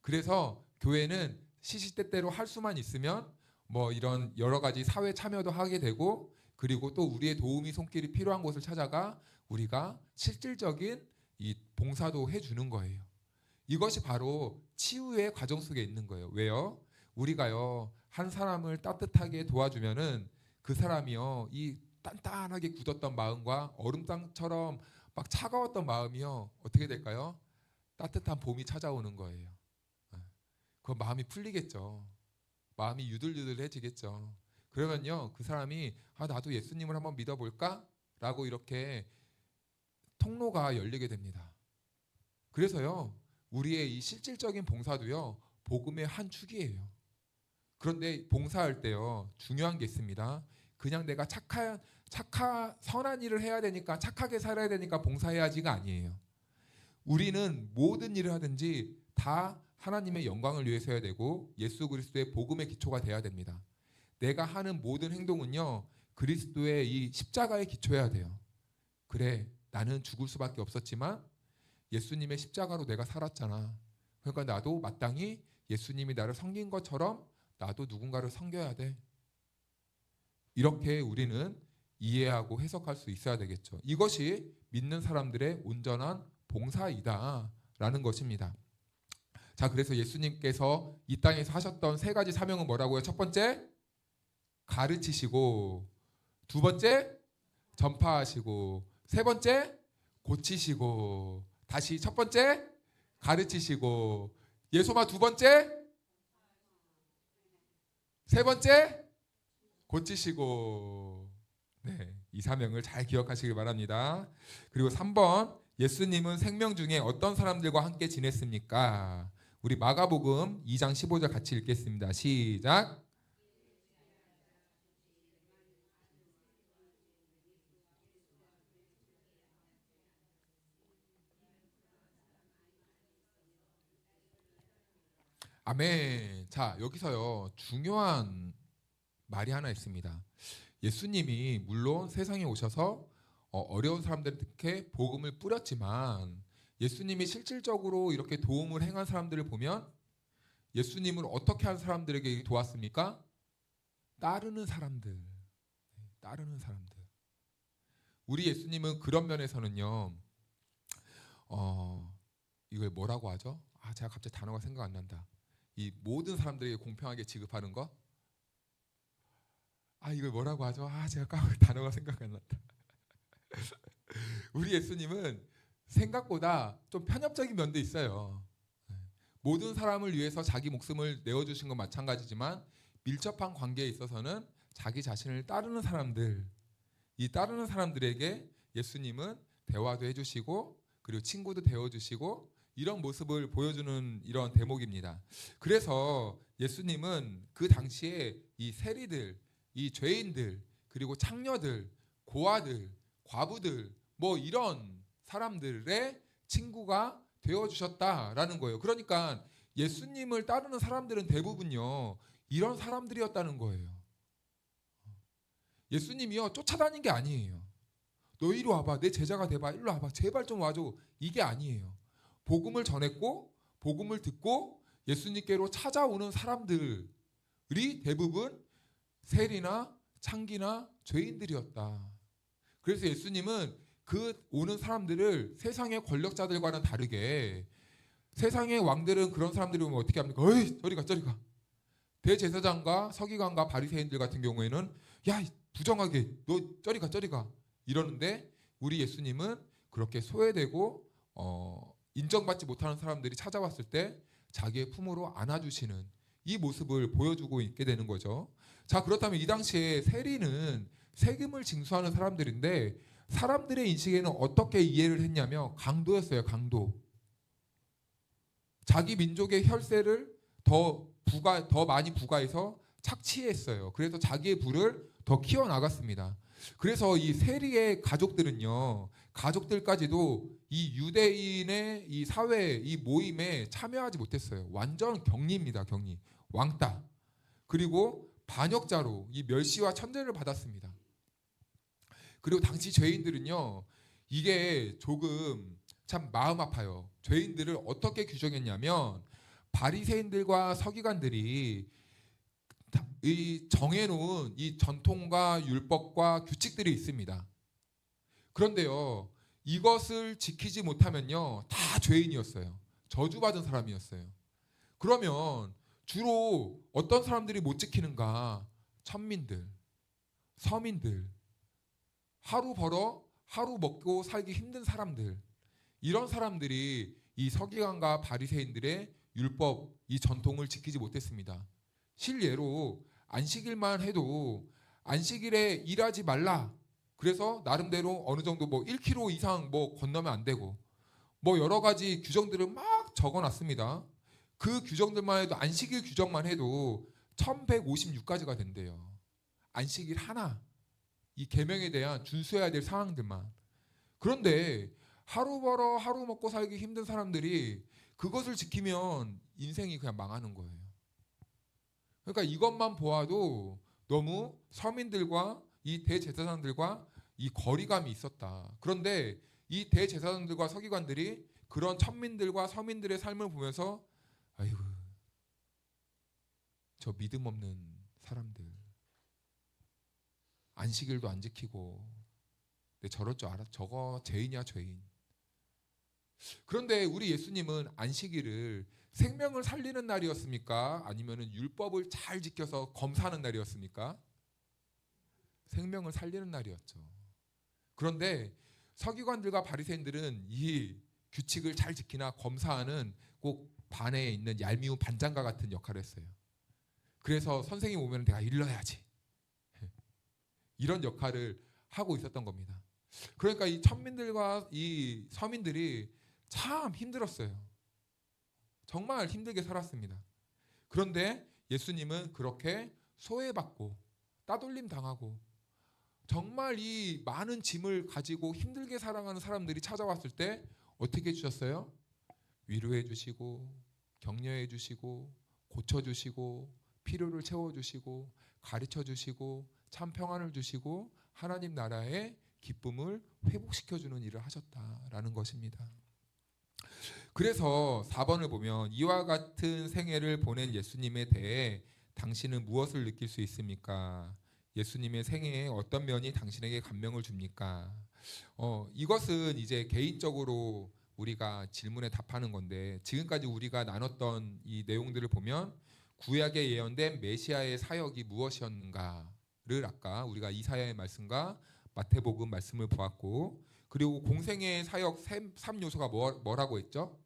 S2: 그래서 교회는 시시때때로 할 수만 있으면 뭐 이런 여러 가지 사회 참여도 하게 되고, 그리고 또 우리의 도움이 손길이 필요한 곳을 찾아가 우리가 실질적인 이 봉사도 해주는 거예요. 이것이 바로 치유의 과정 속에 있는 거예요. 왜요? 우리가요 한 사람을 따뜻하게 도와주면은 그 사람이요 이 단단하게 굳었던 마음과 얼음장처럼 막 차가웠던 마음이요 어떻게 될까요? 따뜻한 봄이 찾아오는 거예요. 그 마음이 풀리겠죠. 마음이 유들유들해지겠죠. 그러면요 그 사람이 나도 예수님을 한번 믿어볼까? 라고 이렇게 통로가 열리게 됩니다. 그래서요 우리의 이 실질적인 봉사도요 복음의 한 축이에요. 그런데 봉사할 때요 중요한 게 있습니다. 그냥 내가 선한 일을 해야 되니까, 착하게 살아야 되니까 봉사해야지가 아니에요. 우리는 모든 일을 하든지 다 하나님의 영광을 위해서 해야 되고 예수 그리스도의 복음의 기초가 돼야 됩니다. 내가 하는 모든 행동은요 그리스도의 이 십자가에 기초해야 돼요. 그래, 나는 죽을 수밖에 없었지만 예수님의 십자가로 내가 살았잖아. 그러니까 나도 마땅히 예수님이 나를 섬긴 것처럼 나도 누군가를 섬겨야 돼. 이렇게 우리는 이해하고 해석할 수 있어야 되겠죠. 이것이 믿는 사람들의 온전한 봉사이다라는 것입니다. 자, 그래서 예수님께서 이 땅에서 하셨던 세 가지 사명은 뭐라고요? 첫 번째, 가르치시고, 두 번째, 전파하시고, 세 번째, 고치시고. 다시 첫 번째, 가르치시고, 예수마 두 번째, 세 번째, 고치시고. 네, 이 사명을 잘 기억하시길 바랍니다. 그리고 3번, 예수님은 생명 중에 어떤 사람들과 함께 지냈습니까? 우리 마가복음 2장 15절 같이 읽겠습니다. 시작. 아멘. 자, 여기서요. 중요한 말이 하나 있습니다. 예수님이 물론 세상에 오셔서 어려운 사람들에게 복음을 뿌렸지만 예수님이 실질적으로 이렇게 도움을 행한 사람들을 보면 예수님을 어떻게 한 사람들에게 도왔습니까? 따르는 사람들. 따르는 사람들. 우리 예수님은 그런 면에서는요. 이걸 뭐라고 하죠? 제가 갑자기 단어가 생각 안 난다. 이 모든 사람들에게 공평하게 지급하는 거? 이걸 뭐라고 하죠? 제가 단어가 생각 안 났다. 우리 예수님은 생각보다 좀 편협적인 면도 있어요. 모든 사람을 위해서 자기 목숨을 내어주신 건 마찬가지지만 밀접한 관계에 있어서는 자기 자신을 따르는 사람들, 이 따르는 사람들에게 예수님은 대화도 해주시고 그리고 친구도 되어주시고 이런 모습을 보여주는 이런 대목입니다. 그래서 예수님은 그 당시에 이 세리들, 이 죄인들, 그리고 창녀들, 고아들, 과부들 뭐 이런 사람들의 친구가 되어주셨다라는 거예요. 그러니까 예수님을 따르는 사람들은 대부분요 이런 사람들이었다는 거예요. 예수님이요 쫓아다닌 게 아니에요. 너 이리 와봐, 내 제자가 돼봐, 일로 와봐, 제발 좀 와줘, 이게 아니에요. 복음을 전했고 복음을 듣고 예수님께로 찾아오는 사람들이 대부분 세리나 창기나 죄인들이었다. 그래서 예수님은 그 오는 사람들을 세상의 권력자들과는 다르게 세상의 왕들은 그런 사람들이 오면 어떻게 합니까? 어이 저리 가 저리 가. 대제사장과 서기관과 바리새인들 같은 경우에는 야 부정하게 너 저리 가 저리 가 이러는데 우리 예수님은 그렇게 소외되고 인정받지 못하는 사람들이 찾아왔을 때 자기의 품으로 안아주시는 이 모습을 보여주고 있게 되는 거죠. 자, 그렇다면 이 당시에 세리는 세금을 징수하는 사람들인데 사람들의 인식에는 어떻게 이해를 했냐면 강도였어요. 강도. 자기 민족의 혈세를 더 많이 부과해서 착취했어요. 그래서 자기의 부를 더 키워나갔습니다. 그래서 이 세리의 가족들은요, 가족들까지도 이 유대인의 이 사회, 이 모임에 참여하지 못했어요. 완전 격리입니다. 격리. 왕따. 그리고 반역자로 이 멸시와 천대를 받았습니다. 그리고 당시 죄인들은요, 이게 조금 참 마음 아파요. 죄인들을 어떻게 규정했냐면 바리새인들과 서기관들이 이 정해놓은 이 전통과 율법과 규칙들이 있습니다. 그런데요, 이것을 지키지 못하면요, 다 죄인이었어요. 저주받은 사람이었어요. 그러면 주로 어떤 사람들이 못 지키는가? 천민들, 서민들, 하루 벌어 하루 먹고 살기 힘든 사람들, 이런 사람들이 이 서기관과 바리새인들의 율법, 이 전통을 지키지 못했습니다. 실예로 안식일만 해도 안식일에 일하지 말라. 그래서 나름대로 어느 정도 뭐 1km 이상 뭐 건너면 안 되고 뭐 여러 가지 규정들을 막 적어놨습니다. 그 규정들만 해도 안식일 규정만 해도 1156가지가 된대요. 안식일 하나, 이 계명에 대한 준수해야 될 상황들만. 그런데 하루 벌어 하루 먹고 살기 힘든 사람들이 그것을 지키면 인생이 그냥 망하는 거예요. 그러니까 이것만 보아도 너무 서민들과 이 대제사장들과 이 거리감이 있었다. 그런데 이 대제사장들과 서기관들이 그런 천민들과 서민들의 삶을 보면서 아이고 저 믿음 없는 사람들 안식일도 안 지키고 저럴 줄 알아? 저거 죄인이야 죄인. 그런데 우리 예수님은 안식일을 생명을 살리는 날이었습니까? 아니면은 율법을 잘 지켜서 검사하는 날이었습니까? 생명을 살리는 날이었죠. 그런데 서기관들과 바리새인들은 이 규칙을 잘 지키나 검사하는 꼭 반에 있는 얄미운 반장과 같은 역할을 했어요. 그래서 선생님 오면 내가 일러야지. 이런 역할을 하고 있었던 겁니다. 그러니까 이 천민들과 이 서민들이 참 힘들었어요. 정말 힘들게 살았습니다. 그런데 예수님은 그렇게 소외받고 따돌림 당하고 정말 이 많은 짐을 가지고 힘들게 살아가는 사람들이 찾아왔을 때 어떻게 해주셨어요? 위로해 주시고 격려해 주시고 고쳐 주시고 필요를 채워 주시고 가르쳐 주시고 참 평안을 주시고 하나님 나라의 기쁨을 회복시켜 주는 일을 하셨다라는 것입니다. 그래서 4번을 보면 이와 같은 생애를 보낸 예수님에 대해 당신은 무엇을 느낄 수 있습니까? 예수님의 생애에 어떤 면이 당신에게 감명을 줍니까? 이것은 이제 개인적으로 우리가 질문에 답하는 건데 지금까지 우리가 나눴던 이 내용들을 보면 구약에 예언된 메시아의 사역이 무엇이었는가를 아까 우리가 이사야의 말씀과 마태복음 말씀을 보았고 그리고 공생애의 사역 3요소가 뭐라고 했죠?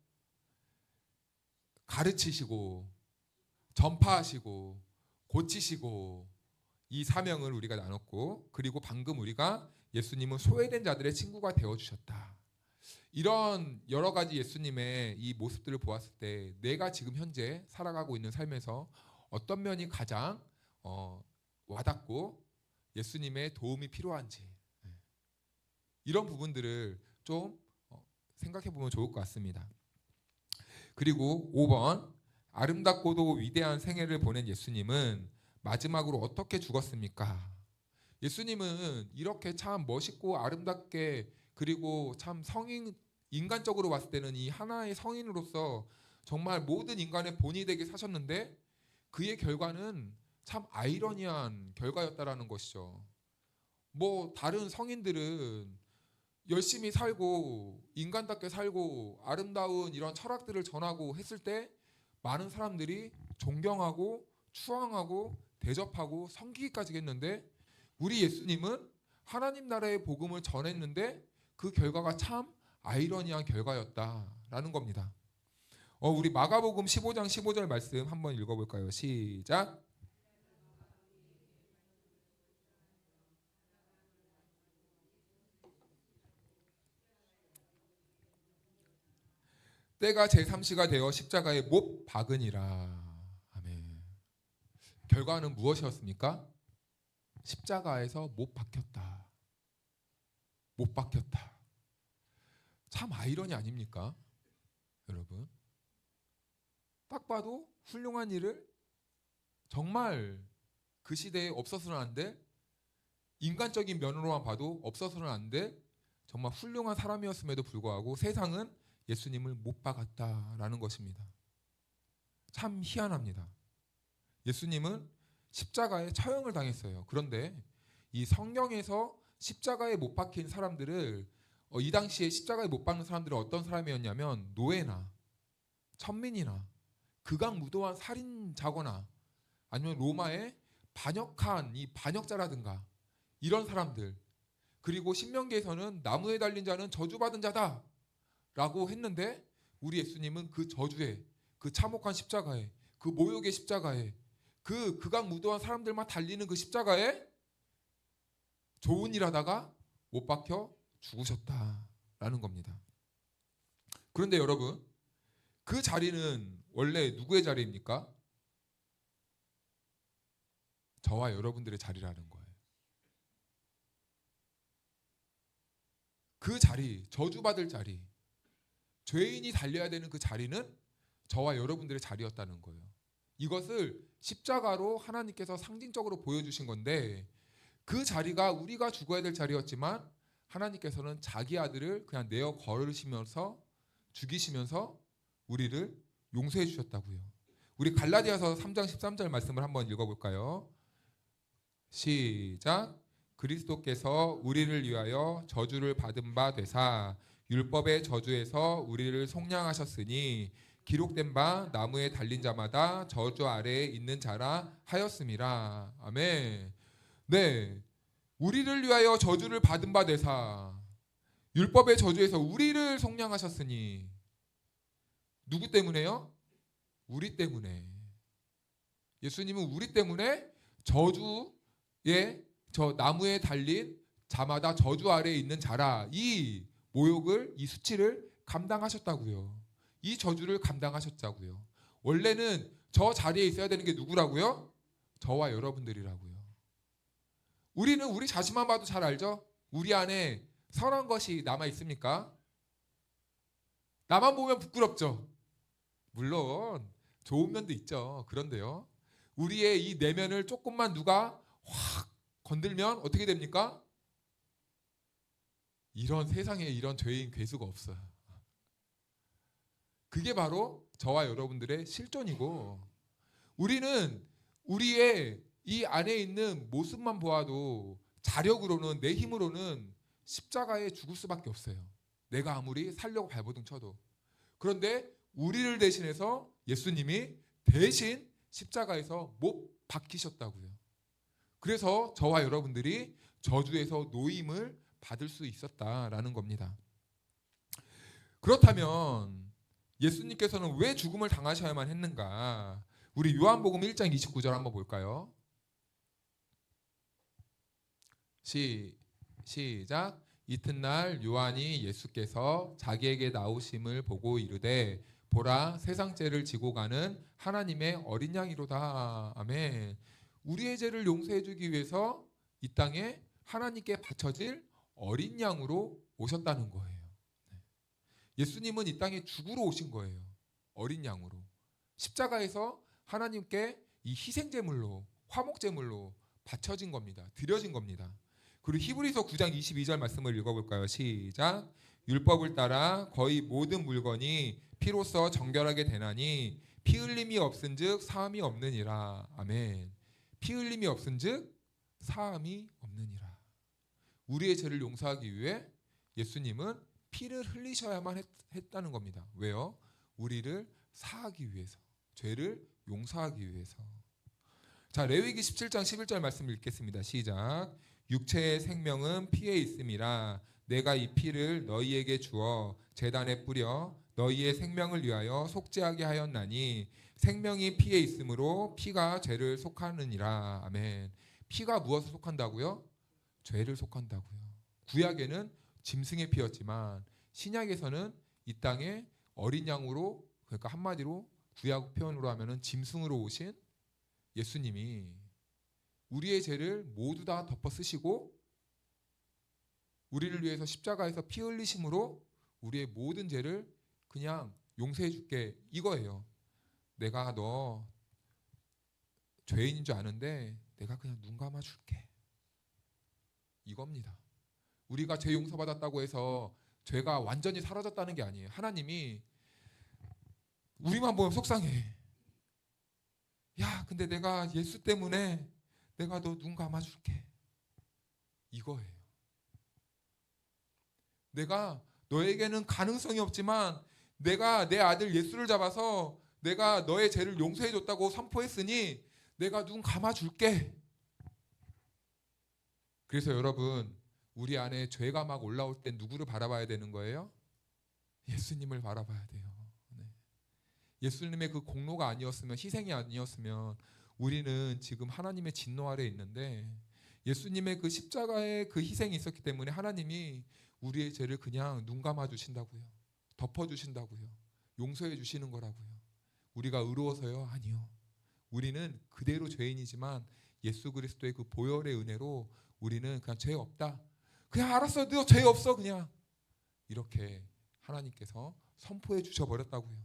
S2: 가르치시고 전파하시고 고치시고 이 사명을 우리가 나눴고 그리고 방금 우리가 예수님은 소외된 자들의 친구가 되어주셨다. 이런 여러 가지 예수님의 이 모습들을 보았을 때 내가 지금 현재 살아가고 있는 삶에서 어떤 면이 가장 와닿고 예수님의 도움이 필요한지 이런 부분들을 좀 생각해 보면 좋을 것 같습니다. 그리고 5번 아름답고도 위대한 생애를 보낸 예수님은 마지막으로 어떻게 죽었습니까? 예수님은 이렇게 참 멋있고 아름답게 그리고 참 인간적으로 봤을 때는 이 하나의 성인으로서 정말 모든 인간의 본이 되게 사셨는데 그의 결과는 참 아이러니한 결과였다라는 것이죠. 뭐 다른 성인들은 열심히 살고 인간답게 살고 아름다운 이런 철학들을 전하고 했을 때 많은 사람들이 존경하고 추앙하고 대접하고 섬기기까지 했는데 우리 예수님은 하나님 나라의 복음을 전했는데 그 결과가 참 아이러니한 결과였다라는 겁니다. 우리 마가복음 15장 15절 말씀 한번 읽어볼까요? 시작. 때가 제3시가 되어 십자가에 못 박으니라. 아멘. 결과는 무엇이었습니까? 십자가에서 못 박혔다. 못 박혔다. 참 아이러니 아닙니까? 여러분. 딱 봐도 훌륭한 일을 정말 그 시대에 없어서는 안 될 인간적인 면으로만 봐도 없어서는 안 될 정말 훌륭한 사람이었음에도 불구하고 세상은 예수님을 못 박았다라는 것입니다. 참 희한합니다. 예수님은 십자가에 처형을 당했어요. 그런데 이 성경에서 십자가에 못 박힌 사람들을 이 당시에 십자가에 못 박는 사람들은 어떤 사람이었냐면 노예나 천민이나 극악무도한 살인자거나 아니면 로마의 반역한 이 반역자라든가 이런 사람들 그리고 신명기에서는 나무에 달린 자는 저주받은 자다 라고 했는데 우리 예수님은 그 저주에 그 참혹한 십자가에 그 모욕의 십자가에 그 극악무도한 사람들만 달리는 그 십자가에 좋은 일 하다가 못 박혀 죽으셨다라는 겁니다. 그런데 여러분 그 자리는 원래 누구의 자리입니까? 저와 여러분들의 자리라는 거예요. 그 자리, 저주받을 자리, 죄인이 달려야 되는 그 자리는 저와 여러분들의 자리였다는 거예요. 이것을 십자가로 하나님께서 상징적으로 보여주신 건데 그 자리가 우리가 죽어야 될 자리였지만 하나님께서는 자기 아들을 그냥 내어 걸으시면서 죽이시면서 우리를 용서해 주셨다고요. 우리 갈라디아서 3장 13절 말씀을 한번 읽어볼까요? 시작. 그리스도께서 우리를 위하여 저주를 받은 바 되사 율법의 저주에서 우리를 속량하셨으니 기록된 바 나무에 달린 자마다 저주 아래에 있는 자라 하였음이라. 아멘. 네, 우리를 위하여 저주를 받은 바 되사 율법의 저주에서 우리를 속량하셨으니 누구 때문에요? 우리 때문에. 예수님은 우리 때문에 저주의 저 나무에 달린 자마다 저주 아래에 있는 자라. 이 모욕을, 이 수치를 감당하셨다고요. 이 저주를 감당하셨다고요. 원래는 저 자리에 있어야 되는 게 누구라고요? 저와 여러분들이라고요. 우리는 우리 자신만 봐도 잘 알죠? 우리 안에 선한 것이 남아 있습니까? 나만 보면 부끄럽죠. 물론 좋은 면도 있죠. 그런데요, 우리의 이 내면을 조금만 누가 확 건들면 어떻게 됩니까? 이런 세상에 이런 죄인 괴수가 없어요. 그게 바로 저와 여러분들의 실존이고, 우리는 우리의 이 안에 있는 모습만 보아도 자력으로는, 내 힘으로는 십자가에 죽을 수밖에 없어요. 내가 아무리 살려고 발버둥 쳐도. 그런데 우리를 대신해서 예수님이 대신 십자가에서 못 박히셨다고요. 그래서 저와 여러분들이 저주에서 노임을 받을 수 있었다라는 겁니다. 그렇다면 예수님께서는 왜 죽음을 당하셔야만 했는가? 우리 요한복음 1장 29절 한번 볼까요? 시작. 이튿날 요한이 예수께서 자기에게 나오심을 보고 이르되 보라, 세상 죄를 지고 가는 하나님의 어린 양이로다. 아멘. 우리의 죄를 용서해 주기 위해서 이 땅에 하나님께 바쳐질 어린 양으로 오셨다는 거예요. 예수님은 이 땅에 죽으러 오신 거예요. 어린 양으로. 십자가에서 하나님께 이 희생제물로, 화목제물로 바쳐진 겁니다. 드려진 겁니다. 그리고 히브리서 9장 22절 말씀을 읽어볼까요? 시작. 율법을 따라 거의 모든 물건이 피로써 정결하게 되나니 피 흘림이 없은즉 사함이 없느니라. 아멘. 피 흘림이 없은즉 사함이 없느니라. 우리의 죄를 용서하기 위해 예수님은 피를 흘리셔야만 했다는 겁니다. 왜요? 우리를 사하기 위해서, 죄를 용서하기 위해서. 자, 레위기 17장 11절 말씀 읽겠습니다. 시작. 육체의 생명은 피에 있음이라 내가 이 피를 너희에게 주어 제단에 뿌려 너희의 생명을 위하여 속죄하게 하였나니 생명이 피에 있으므로 피가 죄를 속하느니라. 아멘. 피가 무엇을 속한다고요? 죄를 속한다고요. 구약에는 짐승의 피였지만 신약에서는 이 땅에 어린 양으로, 그러니까 한마디로 구약 표현으로 하면은 짐승으로 오신 예수님이 우리의 죄를 모두 다 덮어 쓰시고 우리를 위해서 십자가에서 피 흘리심으로 우리의 모든 죄를 그냥 용서해 줄게, 이거예요. 내가 너 죄인인 줄 아는데 내가 그냥 눈 감아 줄게, 이겁니다. 우리가 죄 용서받았다고 해서 죄가 완전히 사라졌다는 게 아니에요. 하나님이 우리만 보면 속상해. 야, 근데 내가 예수 때문에 내가 너 눈 감아줄게, 이거예요. 내가 너에게는 가능성이 없지만 내가 내 아들 예수를 잡아서 내가 너의 죄를 용서해줬다고 선포했으니 내가 눈 감아줄게. 그래서 여러분, 우리 안에 죄가 막 올라올 때 누구를 바라봐야 되는 거예요? 예수님을 바라봐야 돼요. 네. 예수님의 그 공로가 아니었으면, 희생이 아니었으면 우리는 지금 하나님의 진노 아래에 있는데 예수님의 그 십자가의 그 희생이 있었기 때문에 하나님이 우리의 죄를 그냥 눈 감아 주신다고요. 덮어 주신다고요. 용서해 주시는 거라고요. 우리가 의로워서요? 아니요. 우리는 그대로 죄인이지만 예수 그리스도의 그 보혈의 은혜로 우리는 그냥 죄 없다, 그냥 알았어, 너 죄 없어, 그냥 이렇게 하나님께서 선포해 주셔버렸다고요.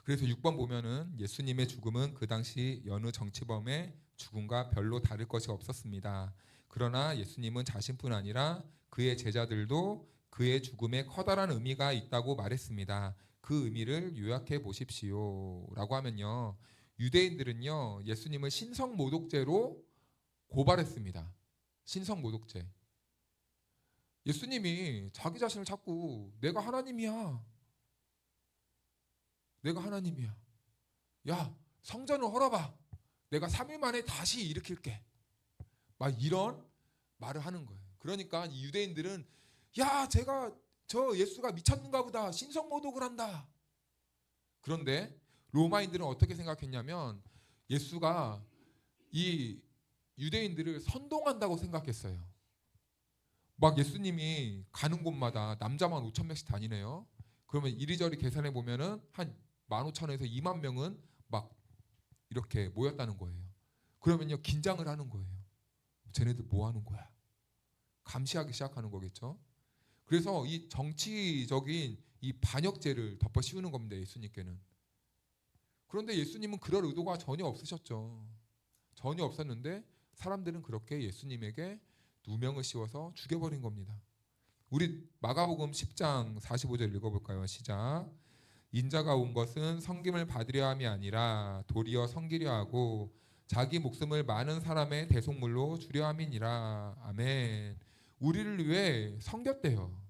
S2: 그래서 6번 보면은 예수님의 죽음은 그 당시 여느 정치범의 죽음과 별로 다를 것이 없었습니다. 그러나 예수님은 자신뿐 아니라 그의 제자들도 그의 죽음에 커다란 의미가 있다고 말했습니다. 그 의미를 요약해 보십시오 라고 하면요, 유대인들은요 예수님을 신성모독죄로 고발했습니다. 신성모독죄. 예수님이 자기 자신을 자꾸 내가 하나님이야, 내가 하나님이야, 야 성전을 헐어봐, 내가 3일 만에 다시 일으킬게, 막 이런 말을 하는 거예요. 그러니까 이 유대인들은 야 저 예수가 미쳤는가 보다, 신성모독을 한다. 그런데 로마인들은 어떻게 생각했냐면 예수가 이 유대인들을 선동한다고 생각했어요. 막 예수님이 가는 곳마다 남자만 5천 명씩 다니네요. 그러면 이리저리 계산해 보면은 한 15,000에서 2만 명은 막 이렇게 모였다는 거예요. 그러면요 긴장을 하는 거예요. 쟤네들 뭐 하는 거야? 감시하기 시작하는 거겠죠. 그래서 이 정치적인 이 반역죄를 덮어 씌우는 겁니다. 예수님께는. 그런데 예수님은 그럴 의도가 전혀 없으셨죠. 전혀 없었는데 사람들은 그렇게 예수님에게 누명을 씌워서 죽여버린 겁니다. 우리 마가복음 10장 45절 읽어볼까요? 시작. 인자가 온 것은 섬김을 받으려 함이 아니라 도리어 섬기려 하고 자기 목숨을 많은 사람의 대속물로 주려 함이니라. 아멘. 우리를 위해 섬겼대요.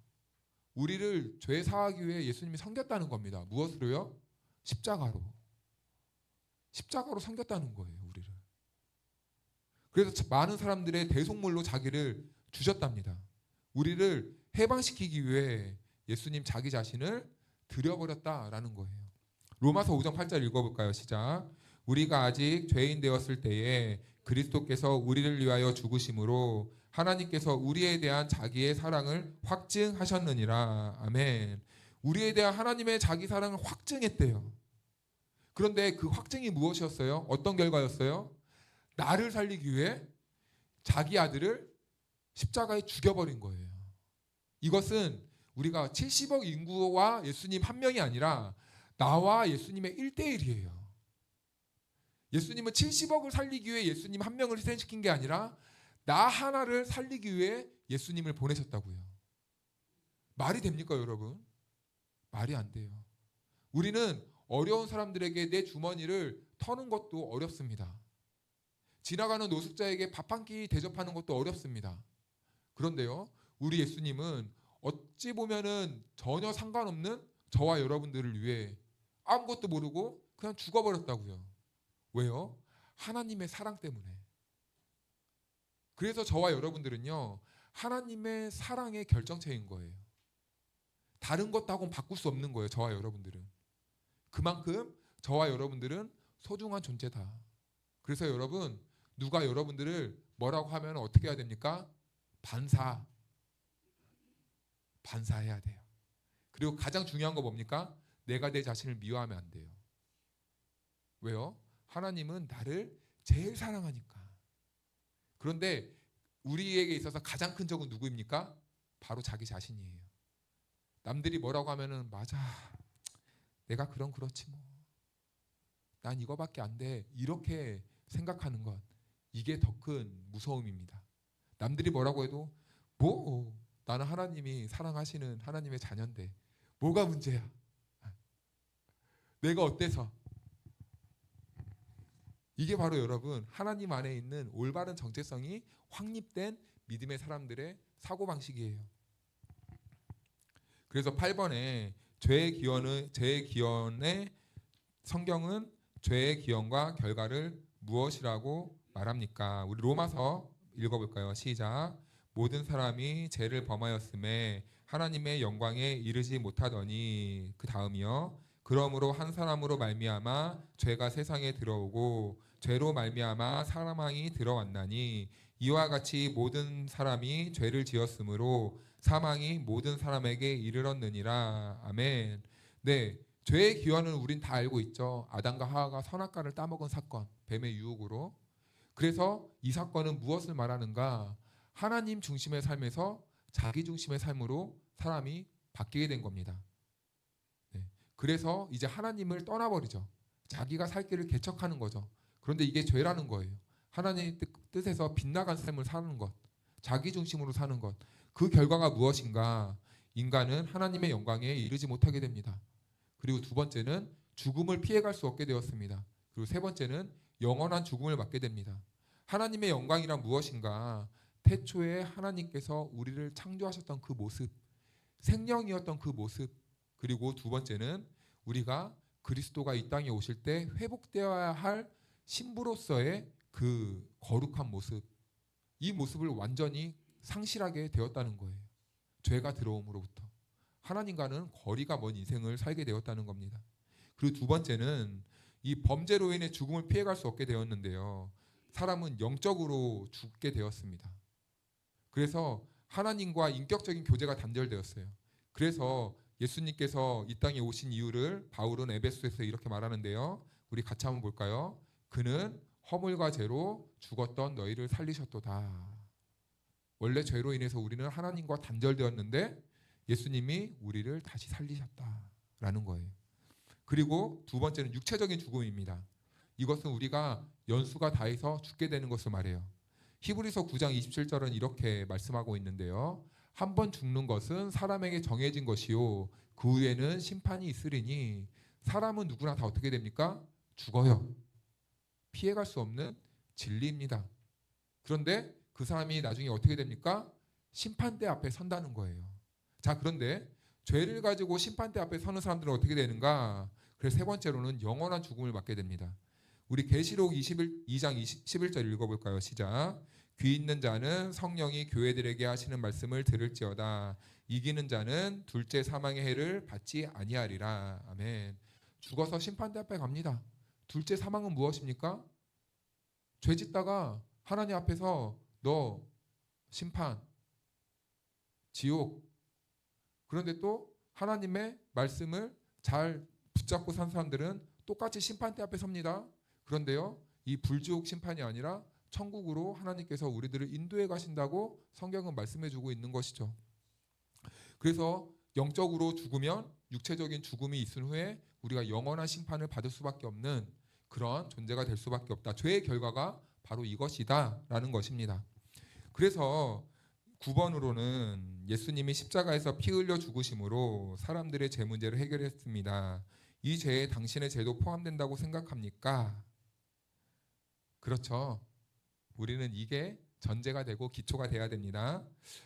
S2: 우리를 죄 사하기 위해 예수님이 섬겼다는 겁니다. 무엇으로요? 십자가로. 십자가로 섬겼다는 거예요. 우리를. 그래서 많은 사람들의 대속물로 자기를 주셨답니다. 우리를 해방시키기 위해 예수님 자기 자신을 드려버렸다라는 거예요. 로마서 5장 8절 읽어볼까요? 시작. 우리가 아직 죄인 되었을 때에 그리스도께서 우리를 위하여 죽으심으로 하나님께서 우리에 대한 자기의 사랑을 확증하셨느니라. 아멘. 우리에 대한 하나님의 자기 사랑을 확증했대요. 그런데 그 확증이 무엇이었어요? 어떤 결과였어요? 나를 살리기 위해 자기 아들을 십자가에 죽여버린 거예요. 이것은 우리가 70억 인구와 예수님 한 명이 아니라 나와 예수님의 1대1이에요. 예수님은 70억을 살리기 위해 예수님 한 명을 희생시킨 게 아니라 나 하나를 살리기 위해 예수님을 보내셨다고요. 말이 됩니까, 여러분? 말이 안 돼요. 우리는 어려운 사람들에게 내 주머니를 터는 것도 어렵습니다. 지나가는 노숙자에게 밥 한 끼 대접하는 것도 어렵습니다. 그런데요, 우리 예수님은 어찌 보면은 전혀 상관없는 저와 여러분들을 위해 아무것도 모르고 그냥 죽어버렸다고요. 왜요? 하나님의 사랑 때문에. 그래서 저와 여러분들은요, 하나님의 사랑의 결정체인 거예요. 다른 것하고는 바꿀 수 없는 거예요. 저와 여러분들은. 그만큼 저와 여러분들은 소중한 존재다. 그래서 여러분, 누가 여러분들을 뭐라고 하면 어떻게 해야 됩니까? 반사해야 돼요. 그리고 가장 중요한 거 뭡니까? 내가 내 자신을 미워하면 안 돼요. 왜요? 하나님은 나를 제일 사랑하니까. 그런데 우리에게 있어서 가장 큰 적은 누구입니까? 바로 자기 자신이에요. 남들이 뭐라고 하면은 맞아. 내가 그렇지 뭐. 난 이거밖에 안 돼. 이렇게 생각하는 것. 이게 더 큰 무서움입니다. 남들이 뭐라고 해도 뭐 나는 하나님이 사랑하시는 하나님의 자녀인데 뭐가 문제야? 내가 어때서? 이게 바로 여러분 하나님 안에 있는 올바른 정체성이 확립된 믿음의 사람들의 사고방식이에요. 그래서 8번에 죄의 기원의 성경은 죄의 기원과 결과를 무엇이라고 말합니까? 우리 로마서 읽어볼까요? 시작. 모든 사람이 죄를 범하였음에 하나님의 영광에 이르지 못하더니 그 다음이요. 그러므로 한 사람으로 말미암아 죄가 세상에 들어오고 죄로 말미암아 사망이 들어왔나니 이와 같이 모든 사람이 죄를 지었으므로 사망이 모든 사람에게 이르렀느니라. 아멘. 네, 죄의 기원은 우린 다 알고 있죠. 아담과 하와가 선악과를 따먹은 사건, 뱀의 유혹으로. 그래서 이 사건은 무엇을 말하는가? 하나님 중심의 삶에서 자기 중심의 삶으로 사람이 바뀌게 된 겁니다. 네. 그래서 이제 하나님을 떠나버리죠. 자기가 살 길을 개척하는 거죠. 그런데 이게 죄라는 거예요. 하나님의 뜻에서 빗나간 삶을 사는 것, 자기 중심으로 사는 것. 그 결과가 무엇인가? 인간은 하나님의 영광에 이르지 못하게 됩니다. 그리고 두 번째는 죽음을 피해갈 수 없게 되었습니다. 그리고 세 번째는 영원한 죽음을 맞게 됩니다. 하나님의 영광이란 무엇인가? 태초에 하나님께서 우리를 창조하셨던 그 모습, 생명이었던 그 모습. 그리고 두 번째는 우리가 그리스도가 이 땅에 오실 때 회복되어야 할 신부로서의 그 거룩한 모습, 이 모습을 완전히 상실하게 되었다는 거예요. 죄가 들어옴으로부터 하나님과는 거리가 먼 인생을 살게 되었다는 겁니다. 그리고 두 번째는 이 범죄로 인해 죽음을 피해갈 수 없게 되었는데요. 사람은 영적으로 죽게 되었습니다. 그래서 하나님과 인격적인 교제가 단절되었어요. 그래서 예수님께서 이 땅에 오신 이유를 바울은 에베소에서 이렇게 말하는데요. 우리 같이 한번 볼까요? 그는 허물과 죄로 죽었던 너희를 살리셨도다. 원래 죄로 인해서 우리는 하나님과 단절되었는데 예수님이 우리를 다시 살리셨다라는 거예요. 그리고 두 번째는 육체적인 죽음입니다. 이것은 우리가 연수가 다해서 죽게 되는 것을 말해요. 히브리서 9장 27절은 이렇게 말씀하고 있는데요. 한 번 죽는 것은 사람에게 정해진 것이요 그 후에는 심판이 있으리니 사람은 누구나 다 어떻게 됩니까? 죽어요. 피해갈 수 없는 진리입니다. 그런데 그 사람이 나중에 어떻게 됩니까? 심판대 앞에 선다는 거예요. 자, 그런데 죄를 가지고 심판대 앞에 서는 사람들은 어떻게 되는가? 그래서 세 번째로는 영원한 죽음을 맞게 됩니다. 우리 계시록 22장 11절 읽어볼까요? 시작. 귀 있는 자는 성령이 교회들에게 하시는 말씀을 들을지어다. 이기는 자는 둘째 사망의 해를 받지 아니하리라. 아멘. 죽어서 심판대 앞에 갑니다. 둘째 사망은 무엇입니까? 죄 짓다가 하나님 앞에서 너 심판, 지옥. 그런데 또 하나님의 말씀을 잘 붙잡고 산 사람들은 똑같이 심판대 앞에 섭니다. 그런데요, 이 불지옥 심판이 아니라 천국으로 하나님께서 우리들을 인도해 가신다고 성경은 말씀해 주고 있는 것이죠. 그래서 영적으로 죽으면 육체적인 죽음이 있은 후에 우리가 영원한 심판을 받을 수밖에 없는 그런 존재가 될 수밖에 없다. 죄의 결과가 바로 이것이다라는 것입니다. 그래서 9번으로는 예수님이 십자가에서 피 흘려 죽으심으로 사람들의 죄 문제를 해결했습니다. 이 죄에 당신의 죄도 포함된다고 생각합니까? 그렇죠. 우리는 이게 전제가 되고 기초가 돼야 됩니다.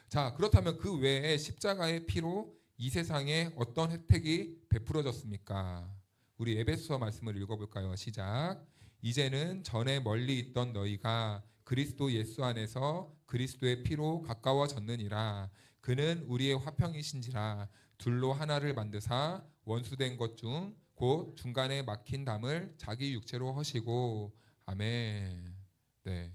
S2: 자, 그렇다면 그 외에 십자가의 피로 이 세상에 어떤 혜택이 베풀어졌습니까? 우리 에베소서 말씀을 읽어볼까요? 시작. 이제는 전에 멀리 있던 너희가 그리스도 예수 안에서 그리스도의 피로 가까워졌느니라. 그는 우리의 화평이신지라. 둘로 하나를 만드사 원수된 것 중 곧 중간에 막힌 담을 자기 육체로 허시고. 아멘. 네.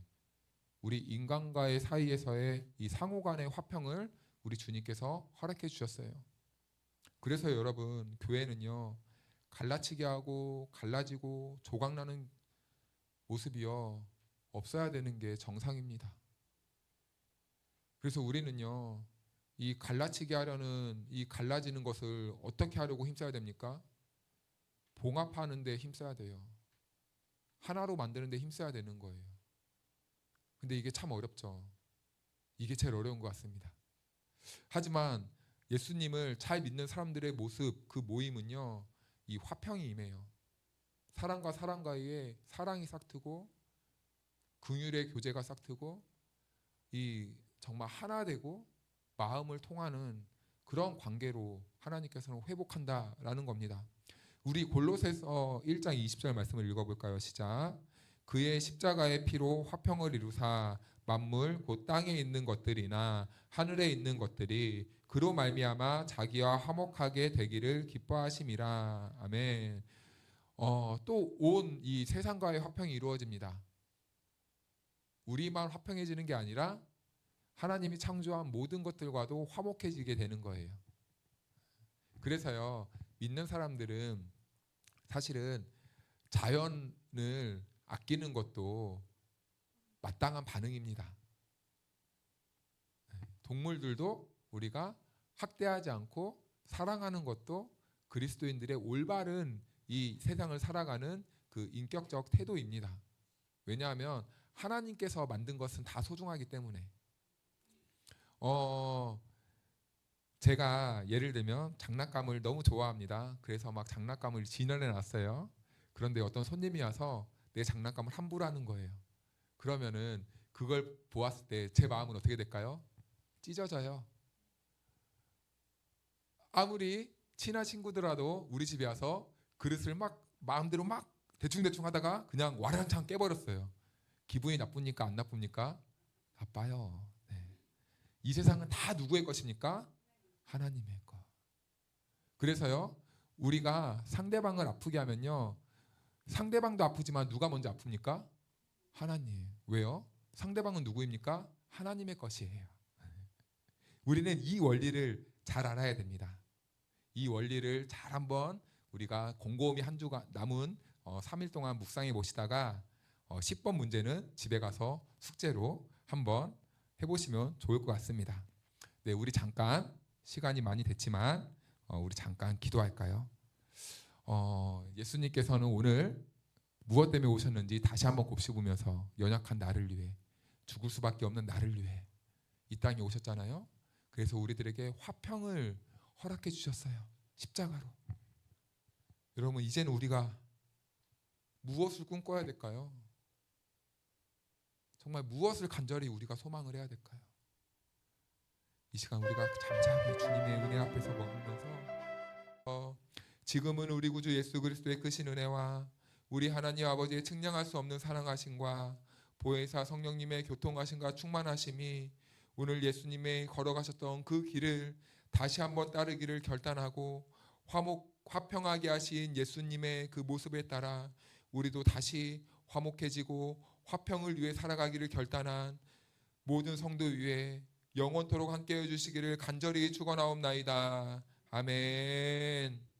S2: 우리 인간과의 사이에서의 이 상호간의 화평을 우리 주님께서 허락해 주셨어요. 그래서 여러분, 교회는요, 갈라치게 하고 갈라지고 조각나는 모습이요 없어야 되는 게 정상입니다. 그래서 우리는요, 이 갈라치게 하려는 이 갈라지는 것을 어떻게 하려고 힘써야 됩니까? 봉합하는 데 힘써야 돼요. 하나로 만드는 데 힘써야 되는 거예요. 근데 이게 참 어렵죠. 이게 제일 어려운 것 같습니다. 하지만 예수님을 잘 믿는 사람들의 모습, 그 모임은요, 이 화평이 임해요. 사람과 사람과의 사랑이 싹트고 긍휼의 교제가 싹트고 이 정말 하나 되고 마음을 통하는 그런 관계로 하나님께서는 회복한다라는 겁니다. 우리 골로새서 1장 20절 말씀을 읽어볼까요? 시작. 그의 십자가의 피로 화평을 이루사 만물 곧 땅에 있는 것들이나 하늘에 있는 것들이 그로 말미암아 자기와 화목하게 되기를 기뻐하심이라. 아멘. 또 온 이 세상과의 화평이 이루어집니다. 우리만 화평해지는 게 아니라 하나님이 창조한 모든 것들과도 화목해지게 되는 거예요. 그래서요, 믿는 사람들은 사실은 자연을 아끼는 것도 마땅한 반응입니다. 동물들도 우리가 학대하지 않고 사랑하는 것도 그리스도인들의 올바른 이 세상을 살아가는 그 인격적 태도입니다. 왜냐하면 하나님께서 만든 것은 다 소중하기 때문에. 제가 예를 들면 장난감을 너무 좋아합니다. 그래서 막 장난감을 진열해 놨어요. 그런데 어떤 손님이 와서 내 장난감을 함부로 하는 거예요. 그러면은 그걸 보았을 때 제 마음은 어떻게 될까요? 찢어져요. 아무리 친한 친구들라도 우리 집에 와서 그릇을 막 마음대로 막 대충대충 하다가 그냥 와랑창 깨버렸어요. 기분이 나쁩니까? 안 나쁩니까? 나빠요. 네. 이 세상은 다 누구의 것입니까? 하나님의 것. 그래서요, 우리가 상대방을 아프게 하면요, 상대방도 아프지만 누가 먼저 아픕니까? 하나님. 왜요? 상대방은 누구입니까? 하나님의 것이에요. 우리는 이 원리를 잘 알아야 됩니다. 이 원리를 잘 한번 우리가 곰곰이 한 주가 남은 3일 동안 묵상해 보시다가 10번 문제는 집에 가서 숙제로 한번 해보시면 좋을 것 같습니다. 네, 우리 잠깐 시간이 많이 됐지만 우리 잠깐 기도할까요? 예수님께서는 오늘 무엇 때문에 오셨는지 다시 한번 곱씹으면서 연약한 나를 위해, 죽을 수밖에 없는 나를 위해 이 땅에 오셨잖아요. 그래서 우리들에게 화평을 허락해 주셨어요. 십자가로. 여러분, 이제는 우리가 무엇을 꿈꿔야 될까요? 정말 무엇을 간절히 우리가 소망을 해야 될까요? 이 시간 우리가 잠잠히 주님의 은혜 앞에서 머물면서 지금은 우리 구주 예수 그리스도의 크신 은혜와 우리 하나님 아버지의 측량할 수 없는 사랑하심과 보혜사 성령님의 교통하심과 충만하심이 오늘 예수님의 걸어가셨던 그 길을 다시 한번 따르기를 결단하고 화평하게 하신 예수님의 그 모습에 따라 우리도 다시 화목해지고 화평을 위해 살아가기를 결단한 모든 성도 위에 영원토록 함께해 주시기를 간절히 축원하옵나이다. 아멘.